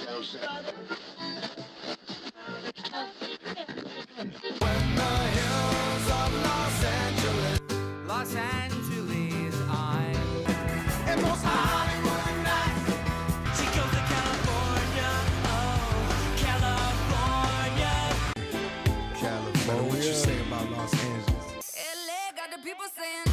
Los Angeles, I'm and most Hollywood nights. She goes to California, oh, California. What you say about Los Angeles? LA got the people saying,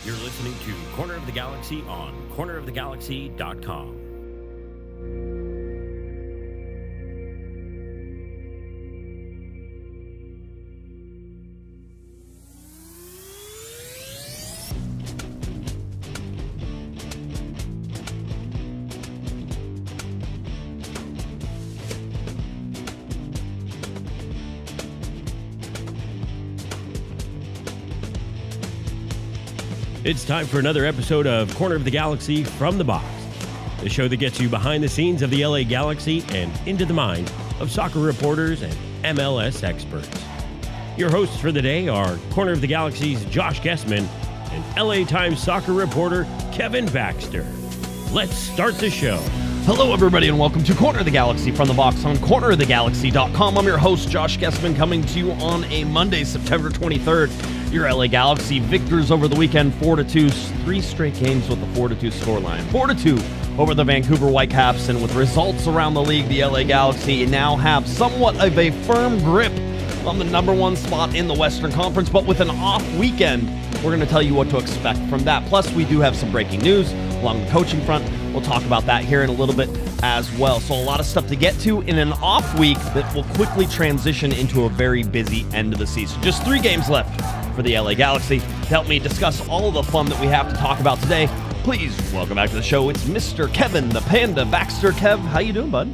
You're listening to Corner of the Galaxy on cornerofthegalaxy.com. It's time for another episode of Corner of the Galaxy from the Box, the show that gets you behind the scenes of the LA Galaxy and into the minds of soccer reporters and MLS experts. Your hosts for the day are Corner of the Galaxy's Josh Guesman and LA Times soccer reporter Kevin Baxter. Let's start the show. Hello, everybody, and welcome to Corner of the Galaxy from the Box on cornerofthegalaxy.com. I'm your host, Josh Guesman, coming to you on a Monday, September 23rd. Your LA Galaxy victors over the weekend, 4-2, 3 straight games with a 4-2 scoreline. 4-2 over the Vancouver Whitecaps, and with results around the league, the LA Galaxy now have somewhat of a firm grip on the number one spot in the Western Conference, but with an off weekend, we're going to tell you what to expect from that. Plus, we do have some breaking news along the coaching front. We'll talk about that here in a little bit as well. So a lot of stuff to get to in an off week that will quickly transition into a very busy end of the season. Just 3 games left for the LA Galaxy. To help me discuss all of the fun that we have to talk about today, please welcome back to the show. It's Mr. Kevin the Panda Baxter. Kev, how you doing, bud?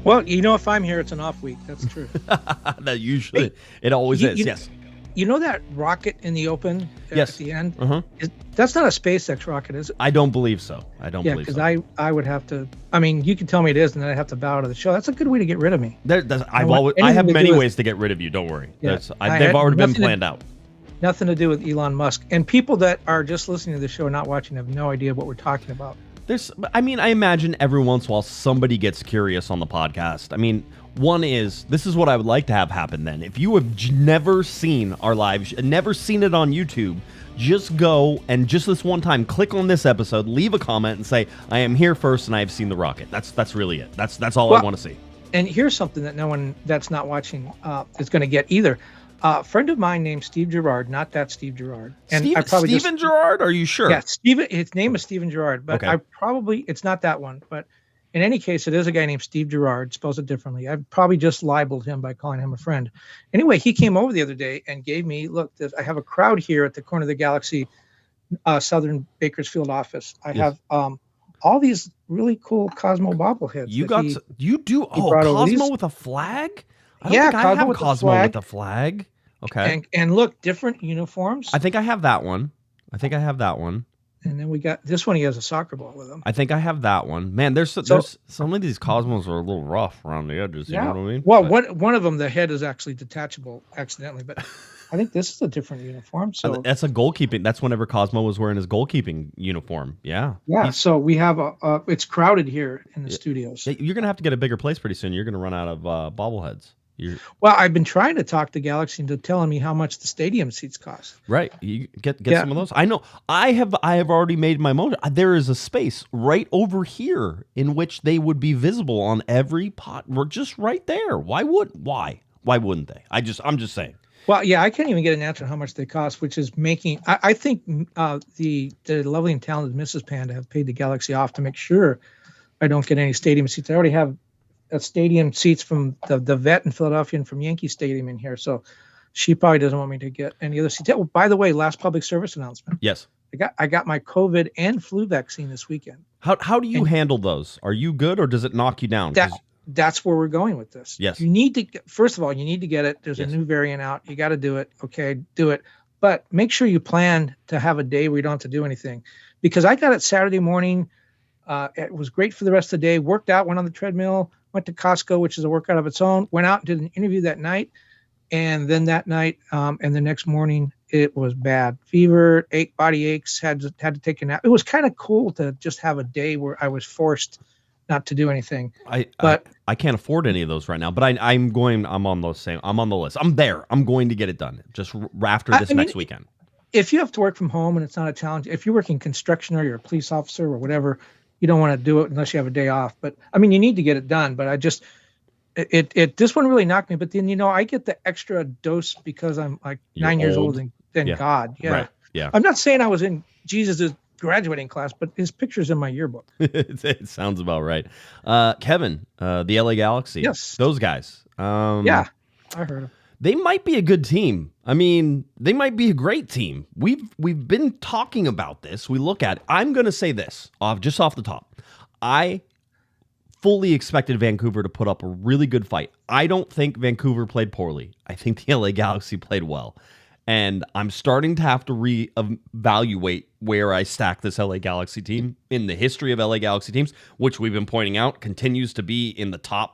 Well, you know, if I'm here, it's an off week. That's true. That usually, it always is, yes. You know that rocket in the open Yes. at the end? Uh-huh. That's not a SpaceX rocket, is it? I don't believe so. I don't believe so. because I would have to, I mean, you can tell me it is, and then I'd have to bow out of the show. That's a good way to get rid of me. I have many ways to get rid of you. Don't worry. Yeah. They've already been planned out. Nothing to do with Elon Musk. And people that are just listening to the show and not watching have no idea what we're talking about. I imagine every once in a while somebody gets curious on the podcast. I mean, this is what I would like to have happen then. If you have never seen our live, never seen it on YouTube, just go and just this one time, click on this episode, leave a comment and say, I am here first and I have seen the rocket. That's really it. That's all I want to see. And here's something that no one that's not watching is going to get either. A friend of mine named Steve Gerrard, not that Steve Gerrard. And Steven Gerrard? Are you sure? Yeah, Steven. His name is Steven Gerrard, but okay. It's not that one. But in any case, it is a guy named Steve Gerrard, spells it differently. I probably just libeled him by calling him a friend. Anyway, he came over the other day and gave me, look, I have a crowd here at the Corner of the Galaxy Southern Bakersfield office. I have all these really cool Cosmo bobbleheads. You do Cosmo with a flag? I don't think I have Cosmo with a flag. Okay. And look, different uniforms. I think I have that one. And then we got this one. He has a soccer ball with him. I think I have that one. Man, there's some of these Cosmos are a little rough around the edges. You know what I mean? Well, one of them, the head is actually detachable accidentally, but I think this is a different uniform. So that's a goalkeeping. That's whenever Cosmo was wearing his goalkeeping uniform. Yeah. Yeah. So we have it's crowded here in the studios. You're gonna have to get a bigger place pretty soon. You're gonna run out of bobbleheads. Well, I've been trying to talk to Galaxy into telling me how much the stadium seats cost. Right, you get some of those. I know. I have already made my motion. There is a space right over here in which they would be visible on every pot. We're just right there. Why wouldn't they? I'm just saying. Well, yeah, I can't even get an answer on how much they cost, which is making. I think the lovely and talented Mrs. Panda have paid the Galaxy off to make sure I don't get any stadium seats. I already have stadium seats from the Vet in Philadelphia and from Yankee Stadium in here, so she probably doesn't want me to get any other seats. Oh, by the way, last public service announcement. Yes, I got my COVID and flu vaccine this weekend. How do you handle those? Are you good, or does it knock you down? That's where we're going with this. Yes, you need to. First of all, you need to get it. There's a new variant out. You got to do it. Okay, do it. But make sure you plan to have a day where you don't have to do anything, because I got it Saturday morning. It was great for the rest of the day. Worked out, went on the treadmill, went to Costco, which is a workout of its own, went out and did an interview that night. And then that night and the next morning, it was bad. Fever, body aches, had to take a nap. It was kind of cool to just have a day where I was forced not to do anything. I can't afford any of those right now, but I'm on the list. I'm there. I'm going to get it done just after this next weekend. If you have to work from home and it's not a challenge, if you're working construction or you're a police officer or whatever, you don't want to do it unless you have a day off. But I mean, you need to get it done. But this one really knocked me. But then, I get the extra dose because I'm like You're 9 years old. old than God. Yeah. Right. Yeah. I'm not saying I was in Jesus' graduating class, but his picture's in my yearbook. It sounds about right. Kevin, the LA Galaxy. Yes. Those guys. Yeah, I heard him. They might be a good team. I mean, they might be a great team. We've been talking about this. We look at it. I'm going to say this just off the top. I fully expected Vancouver to put up a really good fight. I don't think Vancouver played poorly. I think the LA Galaxy played well. And I'm starting to have to reevaluate where I stack this LA Galaxy team in the history of LA Galaxy teams, which we've been pointing out continues to be in the top,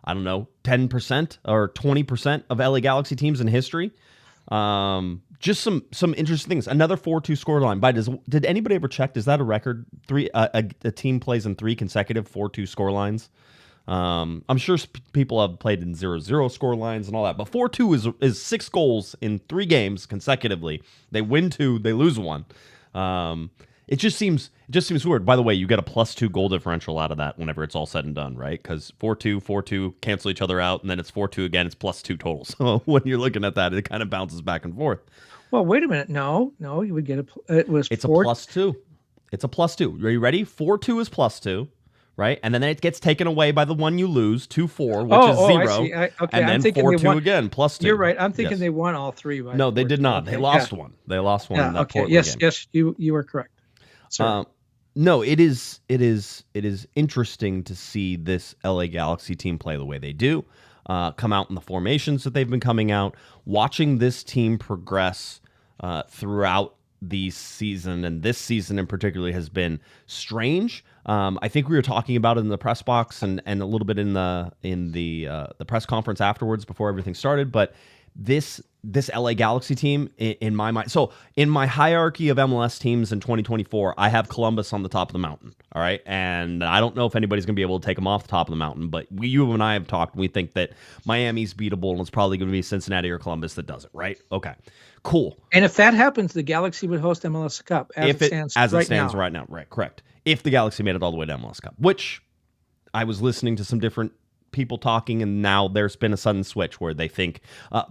10% or 20% of LA Galaxy teams in history. Just some interesting things. Another 4-2 scoreline. Did anybody ever check? Is that a record? A team plays in 3 consecutive 4-2 scorelines. I'm sure people have played in 0-0 score lines and all that, but 4-2 is 6 goals in 3 games consecutively. They win 2, they lose 1. It just seems weird. By the way, you get a +2 goal differential out of that whenever it's all said and done, right? Because 4-2 cancel each other out, and then it's 4-2 again. It's +2 total. So when you're looking at that, it kind of bounces back and forth. Well, wait a minute. No, you would get It's a +2. It's a +2. Are you ready? 4-2 is +2. Right, and then it gets taken away by the one you lose, 2-4, which is 0. I see. Okay, and then 4-2 again, +2. You're right. I'm thinking they won all 3. No, they did not. Okay. They lost one. They lost one in that Portland game. Yes, you are correct. No, it is interesting to see this LA Galaxy team play the way they do, come out in the formations that they've been coming out, watching this team progress throughout the season, and this season in particular has been strange. I think we were talking about it in the press box and a little bit in the press conference afterwards before everything started. But this LA Galaxy team, in my mind, so in my hierarchy of MLS teams in 2024, I have Columbus on the top of the mountain. All right, and I don't know if anybody's gonna be able to take them off the top of the mountain, but you and I have talked. And we think that Miami's beatable, and it's probably going to be Cincinnati or Columbus that does it. Right? Okay. Cool. And if that happens, the Galaxy would host MLS Cup as it stands right now. Right, correct. If the Galaxy made it all the way to MLS Cup, which I was listening to some different people talking, and now there's been a sudden switch where they think,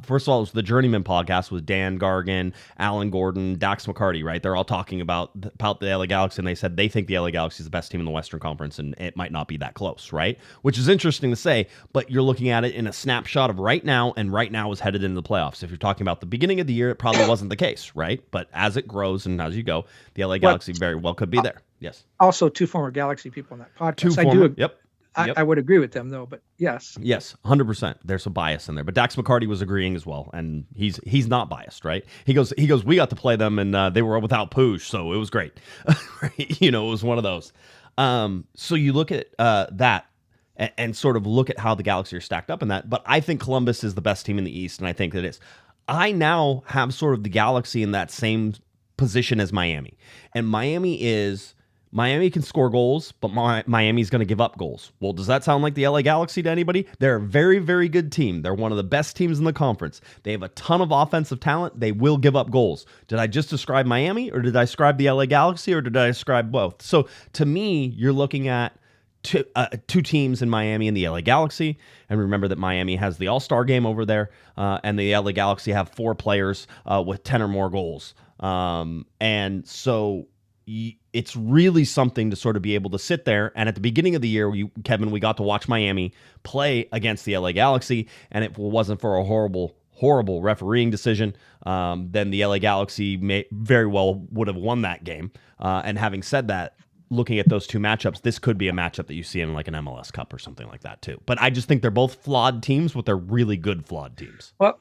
first of all, it was the Journeyman podcast with Dan Gargan, Alan Gordon, Dax McCarty, right? They're all talking about the LA Galaxy, and they said they think the LA Galaxy is the best team in the Western Conference, and it might not be that close, right? Which is interesting to say, but you're looking at it in a snapshot of right now, and right now is headed into the playoffs. If you're talking about the beginning of the year, it probably wasn't the case, right? But as it grows and as you go, the LA Galaxy very well could be there. Yes. Also, 2 former Galaxy people on that podcast. Yep. I would agree with them though, but yes. Yes, 100%. There's some bias in there, but Dax McCarty was agreeing as well, and he's not biased, right? He goes. We got to play them, and they were without Pooch, so it was great. It was one of those. So you look at that and sort of look at how the Galaxy are stacked up in that. But I think Columbus is the best team in the East, and I think that is. I now have sort of the Galaxy in that same position as Miami, and Miami can score goals, but Miami's going to give up goals. Well, does that sound like the LA Galaxy to anybody? They're a very, very good team. They're one of the best teams in the conference. They have a ton of offensive talent. They will give up goals. Did I just describe Miami, or did I describe the LA Galaxy, or did I describe both? So to me, you're looking at two teams in Miami and the LA Galaxy. And remember that Miami has the All-Star game over there, and the LA Galaxy have 4 players with 10 or more goals. And so it's really something to sort of be able to sit there. And at the beginning of the year, Kevin, we got to watch Miami play against the LA Galaxy, and it wasn't for a horrible refereeing decision, then the LA Galaxy very well would have won that game. And having said that, looking at those 2 matchups, this could be a matchup that you see in like an MLS Cup or something like that too. But I just think they're both flawed teams, but they're really good flawed teams. Well,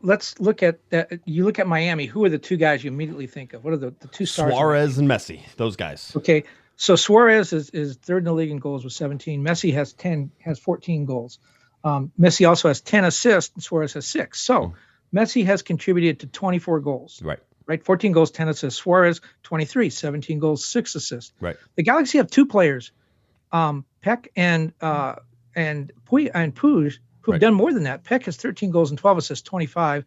let's look at that. You look at Miami. Who are the 2 guys you immediately think of? What are the 2 stars? Suarez and Messi, those guys. Okay, so Suarez is 3rd in the league in goals with 17. Messi has 14 goals. Messi also has 10 assists, and Suarez has 6. So Messi has contributed to 24 goals. Right. 14 goals, 10 assists. Suarez, 23, 17 goals, 6 assists. Right. The Galaxy have two players, Peck and Puig, who've done more than that. Peck has 13 goals and 12 assists, 25.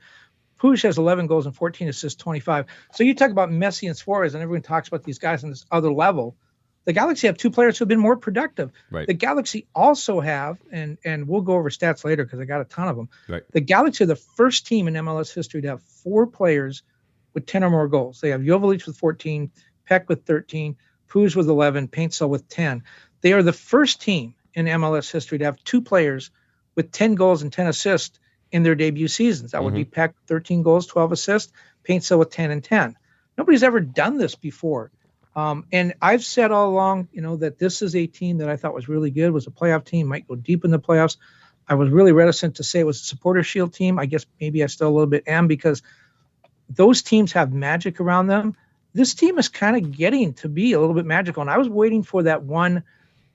Puig has 11 goals and 14 assists, 25. So you talk about Messi and Suarez, and everyone talks about these guys on this other level. The Galaxy have two players who have been more productive. Right. The Galaxy also have, and we'll go over stats later because I got a ton of them. Right. The Galaxy are the first team in MLS history to have four players with 10 or more goals. They have Joveljic with 14, Peck with 13, Puig with 11, Paintsell with 10. They are the first team in MLS history to have two players with 10 goals and 10 assists in their debut seasons. That would be Peck, 13 goals, 12 assists, Paintsell with 10 and 10. Nobody's ever done this before. And I've said all along, that this is a team that I thought was really good, was a playoff team, might go deep in the playoffs. I was really reticent to say it was a supporter shield team. I guess maybe I still a little bit am, because those teams have magic around them. This team is kind of getting to be a little bit magical. And I was waiting for that one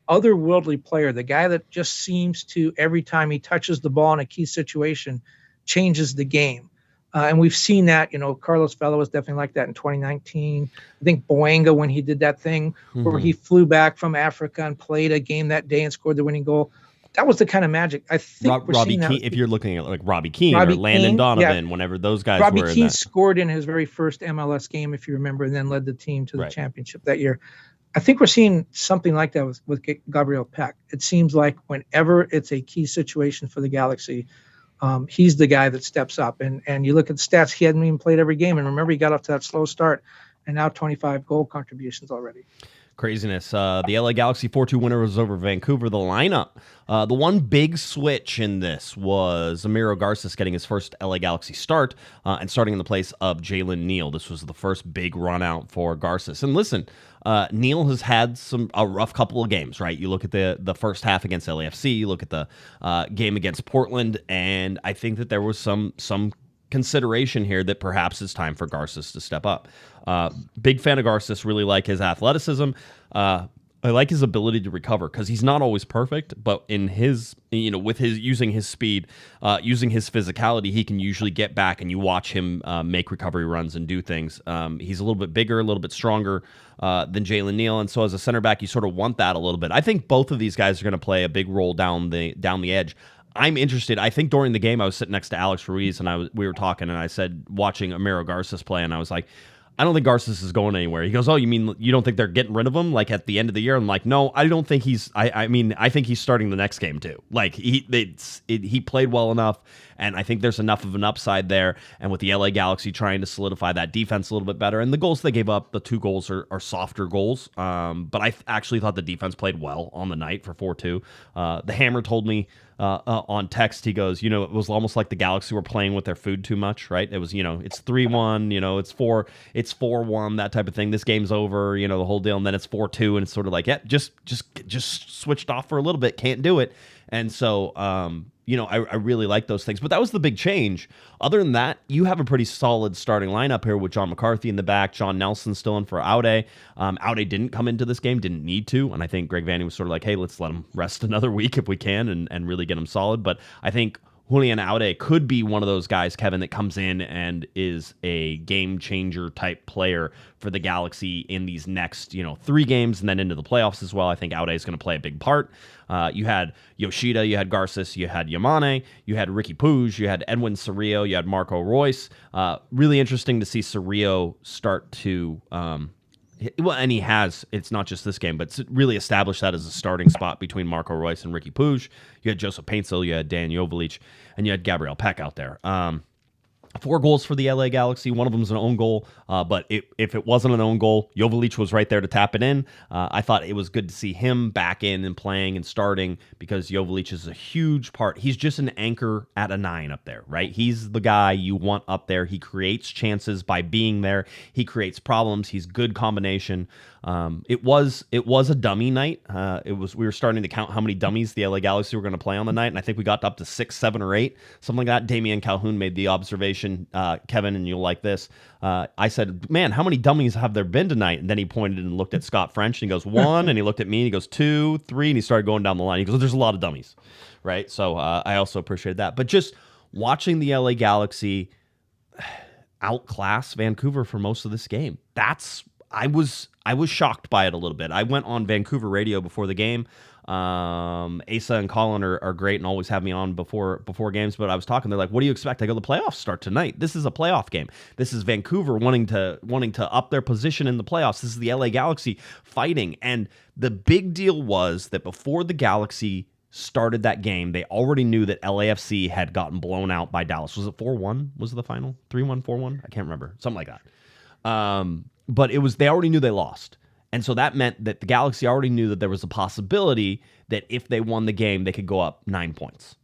otherworldly player, the guy that just seems to, every time he touches the ball in a key situation, changes the game. And we've seen that, Carlos Vela was definitely like that in 2019. I think Boanga, when he did that thing where he flew back from Africa and played a game that day and scored the winning goal. That was the kind of magic. I think Robbie Keane, if you're looking at like Robbie Keane or Landon Donovan, whenever those guys Robbie were in Keane that. scored in his very first MLS game, if you remember, and then led the team to the championship that year. I think we're seeing something like that with Gabriel Peck. It seems like whenever it's a key situation for the Galaxy, he's the guy that steps up. And you look at the stats, he hadn't even played every game. And remember, he got off to that slow start, and now 25 goal contributions already. Craziness. The LA Galaxy 4-2 winner was over Vancouver. The lineup, the one big switch in this was Amiro Garces getting his first LA Galaxy start and starting in the place of Jalen Neal. This was the first big run out for Garces. And listen, Neal has had a rough couple of games, right? You look at the first half against LAFC, you look at the game against Portland, and I think that there was some consideration here that perhaps it's time for Garces to step up. Big fan of Garces, really like his athleticism. I like his ability to recover because he's not always perfect, but in his, with his using his speed, using his physicality, he can usually get back, and you watch him make recovery runs and do things. He's a little bit bigger, a little bit stronger than Jalen Neal, and so as a center back, you sort of want that a little bit. I think both of these guys are going to play a big role down the edge. I'm interested. I think during the game, I was sitting next to Alex Ruiz, and we were talking, and I said, watching Amiro Garces play, and I was like, I don't think Garces is going anywhere. He goes, oh, you mean you don't think they're getting rid of him like at the end of the year? I'm like, no, I don't think he's. I think he's starting the next game too. Like he played well enough, and I think there's enough of an upside there. And with the LA Galaxy trying to solidify that defense a little bit better, and the goals they gave up, the 2 goals are softer goals. But I actually thought the defense played well on the night for 4-2. The Hammer told me on text, he goes, it was almost like the Galaxy were playing with their food too much, right? It was, it's 3-1, it's 4-1, that type of thing. This game's over, the whole deal, and then it's 4-2, and it's sort of like, yeah, just switched off for a little bit, can't do it. And so, I really like those things. But that was the big change. Other than that, you have a pretty solid starting lineup here with John McCarthy in the back, John Nelson still in for Aude. Aude didn't come into this game, didn't need to, and I think Greg Vanney was sort of like, hey, let's let him rest another week if we can and really get him solid. But I think Julian Aude could be one of those guys, Kevin, that comes in and is a game changer type player for the Galaxy in these next, 3 games and then into the playoffs as well. I think Aude is going to play a big part. You had Yoshida, you had Garces, you had Yamane, you had Ricky Puig, you had Edwin Cerrillo, you had Marco Royce. Really interesting to see Cerrillo start to and he has, it's not just this game, but really established that as a starting spot between Marco Royce and Ricky Puig. You had Joseph Paintsell, you had Dan Joveljic, and you had Gabriel Peck out there. 4 goals for the LA Galaxy. One of them is an own goal, but if it wasn't an own goal, Joveljic was right there to tap it in. I thought it was good to see him back in and playing and starting because Joveljic is a huge part. He's just an anchor at a 9 up there, right? He's the guy you want up there. He creates chances by being there. He creates problems. He's good combination. It was a dummy night. We were starting to count how many dummies the LA Galaxy were going to play on the night, and I think we got up to 6, 7, or 8, something like that. Damian Calhoun made the observation, Kevin, and you'll like this. I said, man, how many dummies have there been tonight? And then he pointed and looked at Scott French, and he goes, 1, and he looked at me, and he goes, 2, 3, and he started going down the line. He goes, there's a lot of dummies, right? So I also appreciated that. But just watching the LA Galaxy outclass Vancouver for most of this game. I was shocked by it a little bit. I went on Vancouver radio before the game. Asa and Colin are great and always have me on before games, but I was talking, they're like, what do you expect? I go, the playoffs start tonight. This is a playoff game. This is Vancouver wanting to up their position in the playoffs. This is the LA Galaxy fighting. And the big deal was that before the Galaxy started that game, they already knew that LAFC had gotten blown out by Dallas. Was it 4-1? Was it the final? 3-1, 4-1? I can't remember. Something like that. But they already knew they lost. And so that meant that the Galaxy already knew that there was a possibility that if they won the game, they could go up 9 points.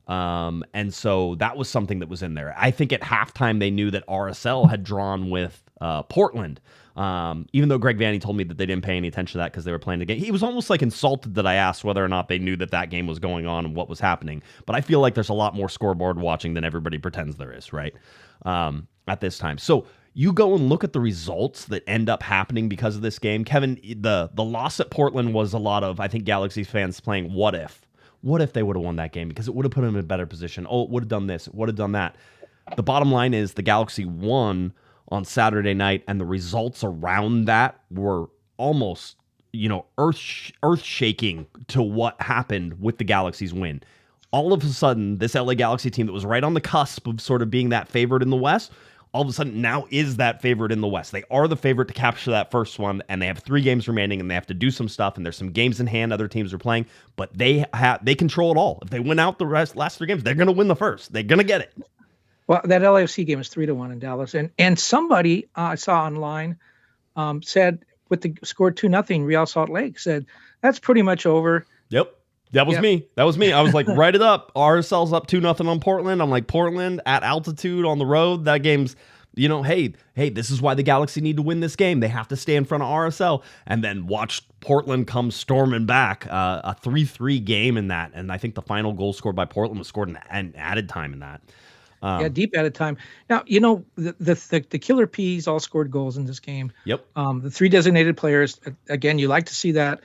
And so that was something that was in there. I think at halftime, they knew that RSL had drawn with Portland. Even though Greg Vanney told me that they didn't pay any attention to that because they were playing the game. He was almost like insulted that I asked whether or not they knew that game was going on and what was happening. But I feel like there's a lot more scoreboard watching than everybody pretends there is, right? At this time. So you go and look at the results that end up happening because of this game. Kevin, the loss at Portland was a lot of, I think, Galaxy fans playing what if. What if they would have won that game? Because it would have put them in a better position. Oh, it would have done this. It would have done that. The bottom line is the Galaxy won on Saturday night, and the results around that were almost, earth-shaking to what happened with the Galaxy's win. All of a sudden, this LA Galaxy team that was right on the cusp of sort of being that favorite in the West, all of a sudden now is that favorite in the West. They are the favorite to capture that first one, and they have 3 games remaining, and they have to do some stuff, and there's some games in hand other teams are playing, but they control it all. If they win out the last 3 games, they're going to win the first. They're going to get it. Well, that LAFC game is 3-1 in Dallas, and somebody I saw online said with the score 2-0, Real Salt Lake said that's pretty much over. Yep. That was me. That was me. I was like, write it up. RSL's up 2-0 on Portland. I'm like, Portland at altitude on the road. That game's, hey, this is why the Galaxy need to win this game. They have to stay in front of RSL. And then watch Portland come storming back. A 3-3 game in that. And I think the final goal scored by Portland was scored in added time in that. Deep added time. Now, the Killer Peas all scored goals in this game. Yep. The 3 designated players, again, you like to see that.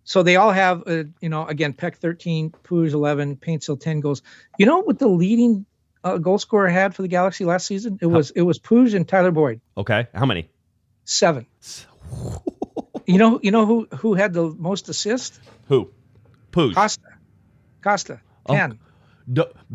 So they all have, again, Peck 13, Puig 11, Paintsill 10 goals. You know what the leading goal scorer had for the Galaxy last season? It was Puig and Tyler Boyd. Okay, how many? 7. You know who had the most assists? Who? Puig. Costa 10.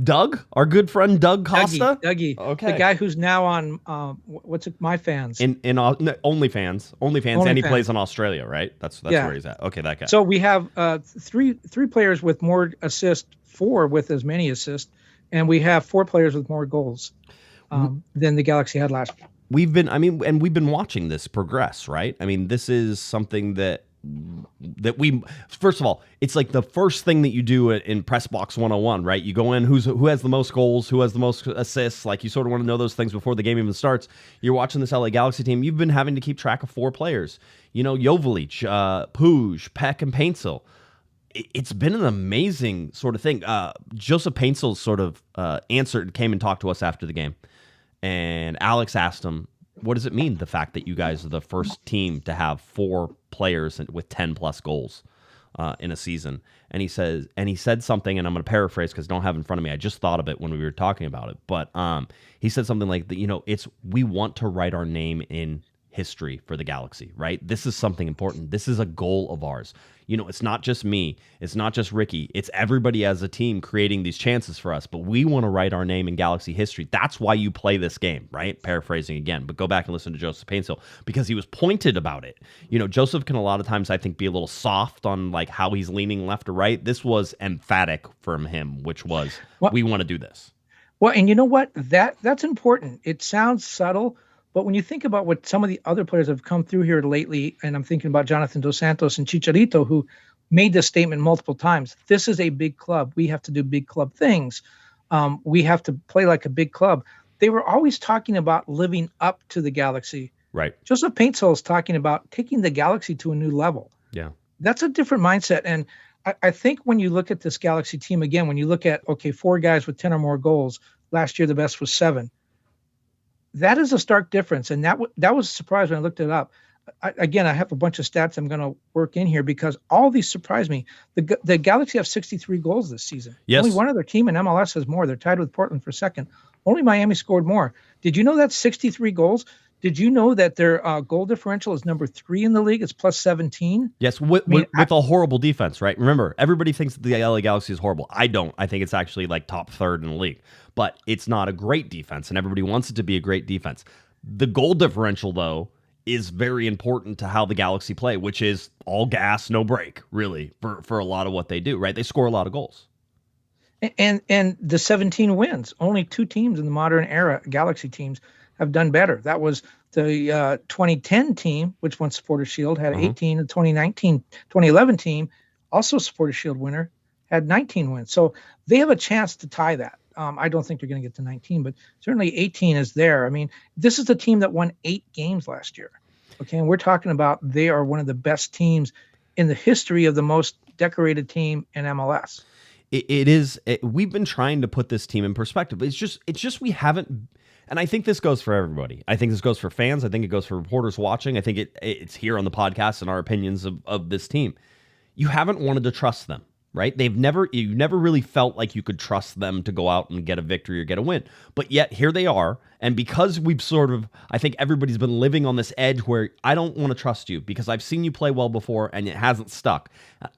Doug, our good friend Doug Costa. Dougie. Okay. The guy who's now on what's it? My Fans. In OnlyFans, and he plays in Australia, right? That's where he's at. Okay, that guy. So we have three players with more assists, 4 with as many assists, and we have 4 players with more goals than the Galaxy had last year. We've been watching this progress, right? I mean, this is something that we, first of all, it's like the first thing that you do in Press Box 101, right? You go in, who has the most goals, who has the most assists, like you sort of want to know those things before the game even starts. You're watching this LA Galaxy team, you've been having to keep track of 4 players, Jovalic, Puig, Peck, and Paintsill. It's been an amazing sort of thing. Joseph Paintsill sort of came and talked to us after the game, and Alex asked him, what does it mean, the fact that you guys are the first team to have 4 players with 10 plus goals in a season? And he said something, and I'm going to paraphrase because I don't have it in front of me. I just thought of it when we were talking about it. But he said something like, we want to write our name in history for the Galaxy, right? This is something important. This is a goal of ours. It's not just me. It's not just Ricky. It's everybody as a team creating these chances for us. But we want to write our name in Galaxy history. That's why you play this game, right? Paraphrasing again. But go back and listen to Joseph Paintsill because he was pointed about it. Joseph can a lot of times, I think, be a little soft on like how he's leaning left or right. This was emphatic from him, which was, we want to do this. Well, and you know what? That's important. It sounds subtle, but when you think about what some of the other players have come through here lately, and I'm thinking about Jonathan Dos Santos and Chicharito, who made this statement multiple times. This is a big club. We have to do big club things. We have to play like a big club. They were always talking about living up to the Galaxy. Right. Joseph Paintsill is talking about taking the Galaxy to a new level. Yeah. That's a different mindset. And I think when you look at this Galaxy team again, when you look at, 4 guys with 10 or more goals, last year the best was 7. That is a stark difference, and that was a surprise when I looked it up. I have a bunch of stats I'm going to work in here because all these surprised me. The Galaxy have 63 goals this season. Yes. Only one other team in MLS has more. They're tied with Portland for second. Only Miami scored more. Did you know that's 63 goals? Did you know that their goal differential is number 3 in the league? It's plus 17. Yes, with a horrible defense, right? Remember, everybody thinks that the LA Galaxy is horrible. I don't. I think it's actually like top third in the league. But it's not a great defense, and everybody wants it to be a great defense. The goal differential, though, is very important to how the Galaxy play, which is all gas, no break, really, for a lot of what they do, right? They score a lot of goals. And the 17 wins. Only 2 teams in the modern era, Galaxy teams, have done better. That was the 2010 team, which won Supporters Shield, had 18. The 2011 team, also Supporters Shield winner, had 19 wins. So they have a chance to tie that. I don't think they're going to get to 19, but certainly 18 is there. I mean, this is the team that won 8 games last year. Okay, and we're talking about they are one of the best teams in the history of the most decorated team in MLS. It is. We've been trying to put this team in perspective. It's just we haven't. And I think this goes for everybody. I think this goes for fans. I think it goes for reporters watching. I think it's here on the podcast and our opinions of this team. You haven't wanted to trust them, right? You've never really felt like you could trust them to go out and get a victory or get a win. But yet here they are. And because we've I think everybody's been living on this edge where I don't want to trust you because I've seen you play well before and it hasn't stuck.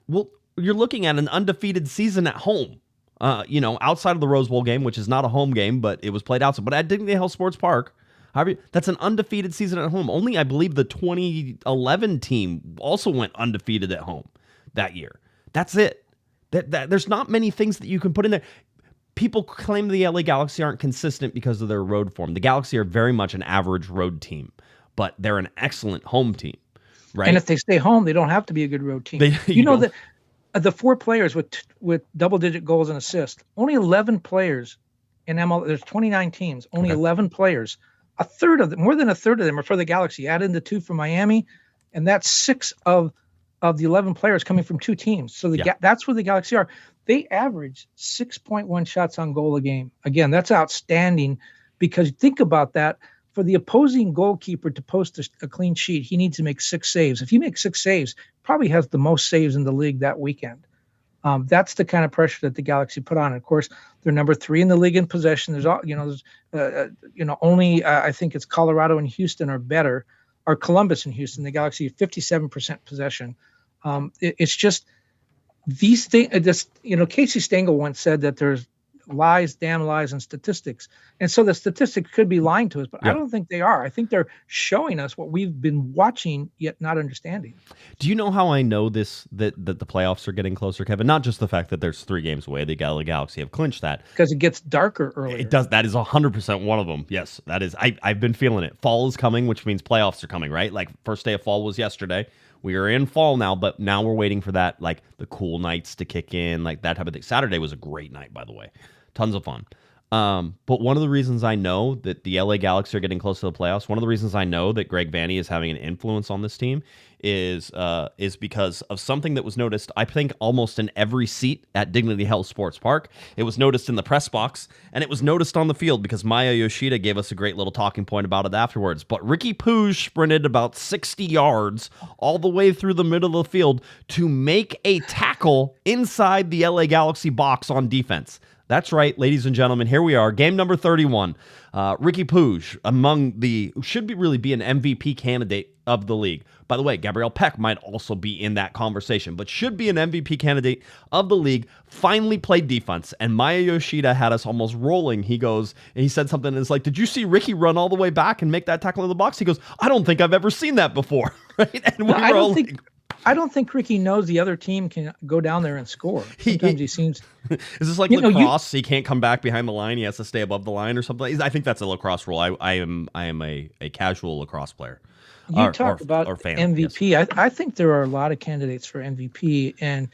Well, you're looking at an undefeated season at home. Outside of the Rose Bowl game, which is not a home game, but it was played outside. But at Dignity Health Sports Park, that's an undefeated season at home. Only, I believe, the 2011 team also went undefeated at home that year. That's it. There's not many things that you can put in there. People claim the LA Galaxy aren't consistent because of their road form. The Galaxy are very much an average road team, but they're an excellent home team, right? And if they stay home, they don't have to be a good road team. That the 4 players with double-digit goals and assists, only 11 players in MLS. There's 29 teams, only 11 players. A third of them, more than a third of them, are for the Galaxy. Add in the 2 from Miami, and that's 6 of the 11 players coming from 2 teams. So that's where the Galaxy are. They average 6.1 shots on goal a game. Again, that's outstanding because think about that. For the opposing goalkeeper to post a clean sheet, he needs to make 6 saves. If he makes 6 saves, probably has the most saves in the league that weekend. That's the kind of pressure that the Galaxy put on. And of course, they're number 3 in the league in possession. Only I think it's Colorado and Houston are better, or Columbus and Houston. The Galaxy 57% possession. It's just these things. Casey Stengel once said that there's lies, damn lies, and statistics. And so the statistics could be lying to us, but I don't think they are. I think they're showing us what we've been watching yet not understanding. Do you know how I know this, that the playoffs are getting closer, Kevin? Not just the fact that there's 3 games away. The LA Galaxy have clinched that. Because it gets darker earlier. It does. That is 100% one of them. Yes, that is. I've been feeling it. Fall is coming, which means playoffs are coming, right? Like first day of fall was yesterday. We are in fall now, but now we're waiting for that, like the cool nights to kick in, like that type of thing. Saturday was a great night, by the way. Tons of fun. But one of the reasons I know that the LA Galaxy are getting close to the playoffs, one of the reasons I know that Greg Vanney is having an influence on this team is because of something that was noticed, I think, almost in every seat at Dignity Health Sports Park. It was noticed in the press box, and it was noticed on the field because Maya Yoshida gave us a great little talking point about it afterwards. But Ricky Pouge sprinted about 60 yards all the way through the middle of the field to make a tackle inside the LA Galaxy box on defense. That's right, ladies and gentlemen. Here we are, game number 31. Ricky Pouge, should really be an MVP candidate of the league. By the way, Gabriel Peck might also be in that conversation, but should be an MVP candidate of the league. Finally played defense, and Maya Yoshida had us almost rolling. He said something, and it's like, did you see Ricky run all the way back and make that tackle in the box? He goes, I don't think I've ever seen that before. Right? And I don't think Ricky knows the other team can go down there and score. Sometimes he seems. Is this like lacrosse? He can't come back behind the line. He has to stay above the line or something. I think that's a lacrosse rule. I am a casual lacrosse player. You talk about fan, MVP. Yes. I think there are a lot of candidates for MVP, and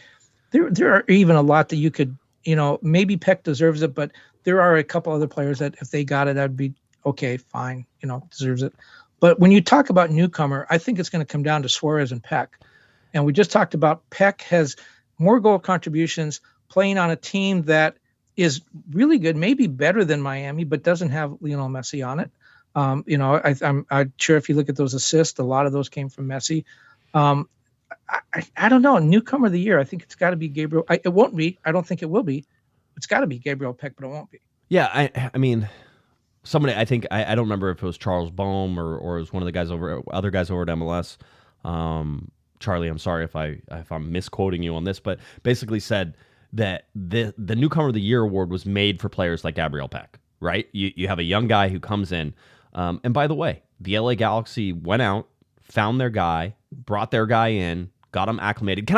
there are even a lot that you could, maybe Peck deserves it, but there are a couple other players that if they got it, that'd be okay, fine, deserves it. But when you talk about newcomer, I think it's going to come down to Suarez and Peck. And we just talked about Peck has more goal contributions playing on a team that is really good, maybe better than Miami, but doesn't have Lionel Messi on it. I'm sure if you look at those assists, a lot of those came from Messi. I don't know. Newcomer of the year, I think it's got to be Gabriel. It won't be. I don't think it will be. It's got to be Gabriel Peck, but it won't be. Yeah, I mean, somebody, I think, I don't remember if it was Charles Boehm or it was one of the other guys over at MLS. Charlie, I'm sorry if I'm misquoting you on this, but basically said that the Newcomer of the Year award was made for players like Gabriel Peck, right? You have a young guy who comes in, and by the way, the LA Galaxy went out, found their guy, brought their guy in, got him acclimated.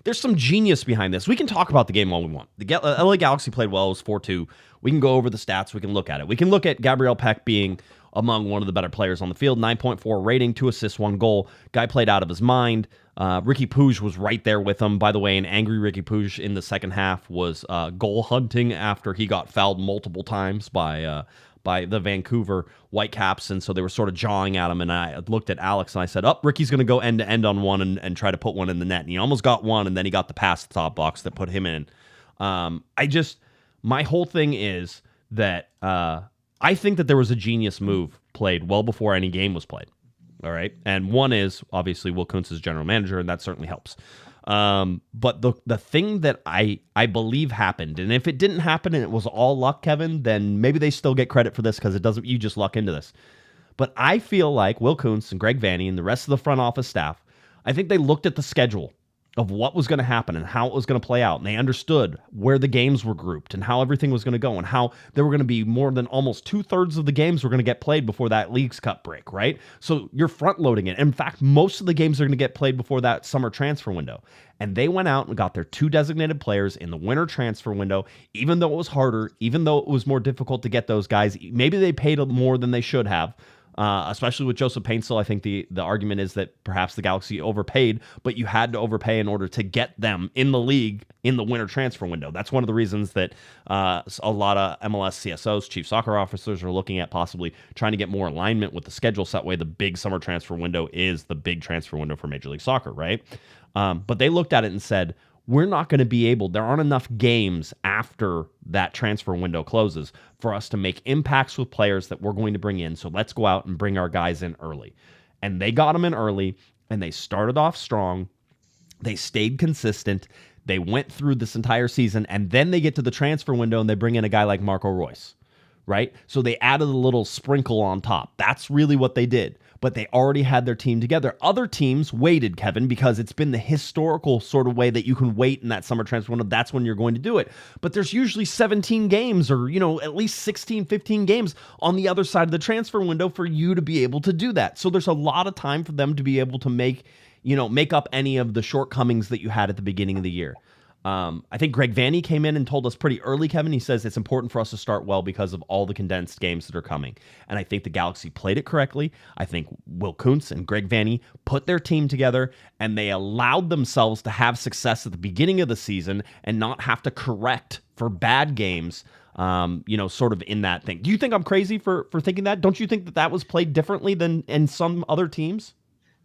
There's some genius behind this. We can talk about the game all we want. The LA Galaxy played well. It was 4-2. We can go over the stats. We can look at it. We can look at Gabriel Peck being among one of the better players on the field. 9.4 rating, 2 assists, 1 goal. Guy played out of his mind. Ricky Puig was right there with him. By the way, an angry Ricky Puig in the second half was goal hunting after he got fouled multiple times by the Vancouver Whitecaps, and so they were sort of jawing at him, and I looked at Alex, and I said, Ricky's going to go end-to-end on one and try to put one in the net, and he almost got one, and then he got the pass to the top box that put him in. My whole thing is that I think that there was a genius move played well before any game was played, all right? And one is, obviously, Will Kuntz is general manager, and that certainly helps. But the thing that I believe happened, and if it didn't happen and it was all luck, Kevin, then maybe they still get credit for this because you just luck into this. But I feel like Will Kuntz and Greg Vanney and the rest of the front office staff, I think they looked at the schedule of what was going to happen and how it was going to play out. And they understood where the games were grouped and how everything was going to go and how there were going to be more than almost 2/3 of the games were going to get played before that Leagues Cup break, right? So you're front loading it. In fact, most of the games are going to get played before that summer transfer window. And they went out and got their 2 designated players in the winter transfer window, even though it was harder, even though it was more difficult to get those guys. Maybe they paid more than they should have. Especially with Joseph Paintsel, I think the argument is that perhaps the Galaxy overpaid, but you had to overpay in order to get them in the league in the winter transfer window. That's one of the reasons that a lot of MLS CSOs, chief soccer officers, are looking at possibly trying to get more alignment with the schedule, so that way the big summer transfer window is the big transfer window for Major League Soccer, right? But they looked at it and said, we're not going to be able, there aren't enough games after that transfer window closes for us to make impacts with players that we're going to bring in. So let's go out and bring our guys in early. And they got them in early, and they started off strong. They stayed consistent. They went through this entire season, and then they get to the transfer window and they bring in a guy like Marco Royce, right? So they added a little sprinkle on top. That's really what they did. But they already had their team together. Other teams waited, Kevin, because it's been the historical sort of way that you can wait in that summer transfer window. That's when you're going to do it. But there's usually 17 games or, at least 16, 15 games on the other side of the transfer window for you to be able to do that. So there's a lot of time for them to be able to make up any of the shortcomings that you had at the beginning of the year. I think Greg Vanney came in and told us pretty early, Kevin. He says it's important for us to start well because of all the condensed games that are coming. And I think the Galaxy played it correctly. I think Will Kuntz and Greg Vanney put their team together and they allowed themselves to have success at the beginning of the season and not have to correct for bad games, sort of in that thing. Do you think I'm crazy for thinking that? Don't you think that was played differently than in some other teams?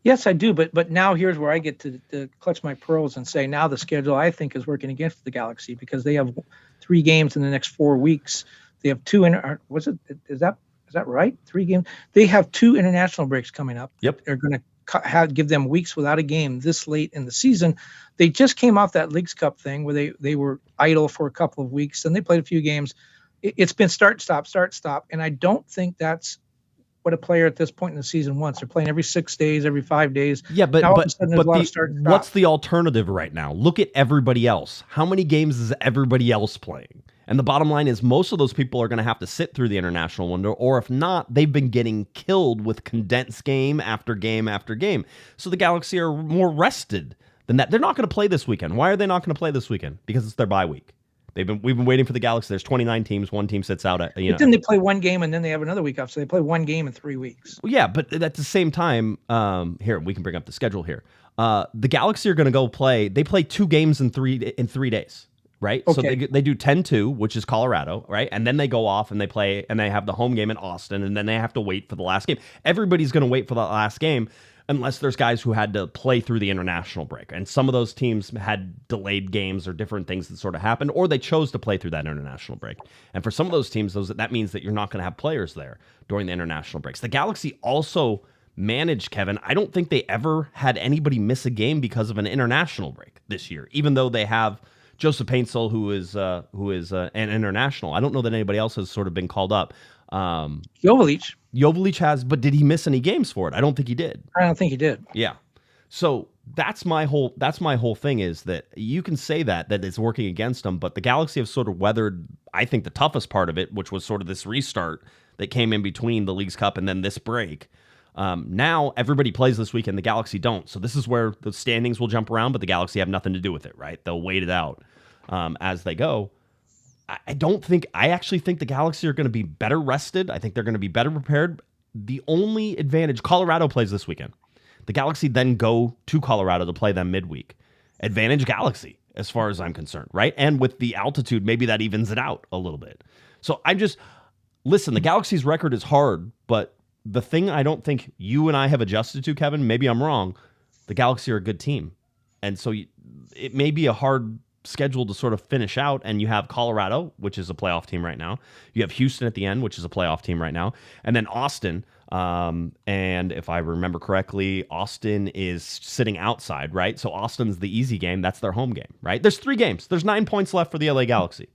Yes, I do. But now here's where I get to clutch my pearls and say now the schedule I think is working against the Galaxy because they have 3 games in the next 4 weeks. They have 2 is that right? 3 games. They have 2 international breaks coming up. Yep. They're going to give them weeks without a game this late in the season. They just came off that Leagues Cup thing where they were idle for a couple of weeks and they played a few games. It's been start, stop. And I don't think that's what a player at this point in the season wants. They're playing every 6 days, every 5 days. Yeah, but what's the alternative right now? Look at everybody else. How many games is everybody else playing? And the bottom line is most of those people are going to have to sit through the international window, or if not, they've been getting killed with condensed game after game after game. So the Galaxy are more rested than that. They're not going to play this weekend. Why are they not going to play this weekend? Because it's their bye week. We've been waiting for the Galaxy. There's 29 teams. One team sits out. But then they play 1 game and then they have another week off. So they play 1 game in 3 weeks. Well, yeah, but at the same time, here we can bring up the schedule here. The Galaxy are going to go play. They play 2 games in 3 days, right? Okay. So they do 10-2, which is Colorado, right? And then they go off and they play and they have the home game in Austin, and then they have to wait for the last game. Everybody's going to wait for the last game. Unless there's guys who had to play through the international break. And some of those teams had delayed games or different things that sort of happened, or they chose to play through that international break. And for some of those teams, that means that you're not going to have players there during the international breaks. The Galaxy also managed, Kevin, I don't think they ever had anybody miss a game because of an international break this year, even though they have Joseph Paintsel, who is an international. I don't know that anybody else has sort of been called up. Joveljic has, but did he miss any games for it? I don't think he did. I don't think he did. Yeah. So that's my whole thing is that you can say that it's working against them, but the Galaxy have sort of weathered, I think, the toughest part of it, which was sort of this restart that came in between the Leagues Cup and then this break. Now everybody plays this weekend, the Galaxy don't. So this is where the standings will jump around, but the Galaxy have nothing to do with it, right? They'll wait it out as they go. I actually think the Galaxy are going to be better rested. I think they're going to be better prepared. The only advantage, Colorado plays this weekend. The Galaxy then go to Colorado to play them midweek. Advantage Galaxy, as far as I'm concerned, right? And with the altitude, maybe that evens it out a little bit. So listen, the Galaxy's record is hard, but the thing I don't think you and I have adjusted to, Kevin, maybe I'm wrong, the Galaxy are a good team. And so it may be a hard schedule to sort of finish out, and you have Colorado, which is a playoff team right now. You have Houston at the end, which is a playoff team right now. And then Austin, and if I remember correctly, Austin is sitting outside, right? So Austin's the easy game. That's their home game, right? There's 3 games. There's 9 points left for the LA Galaxy.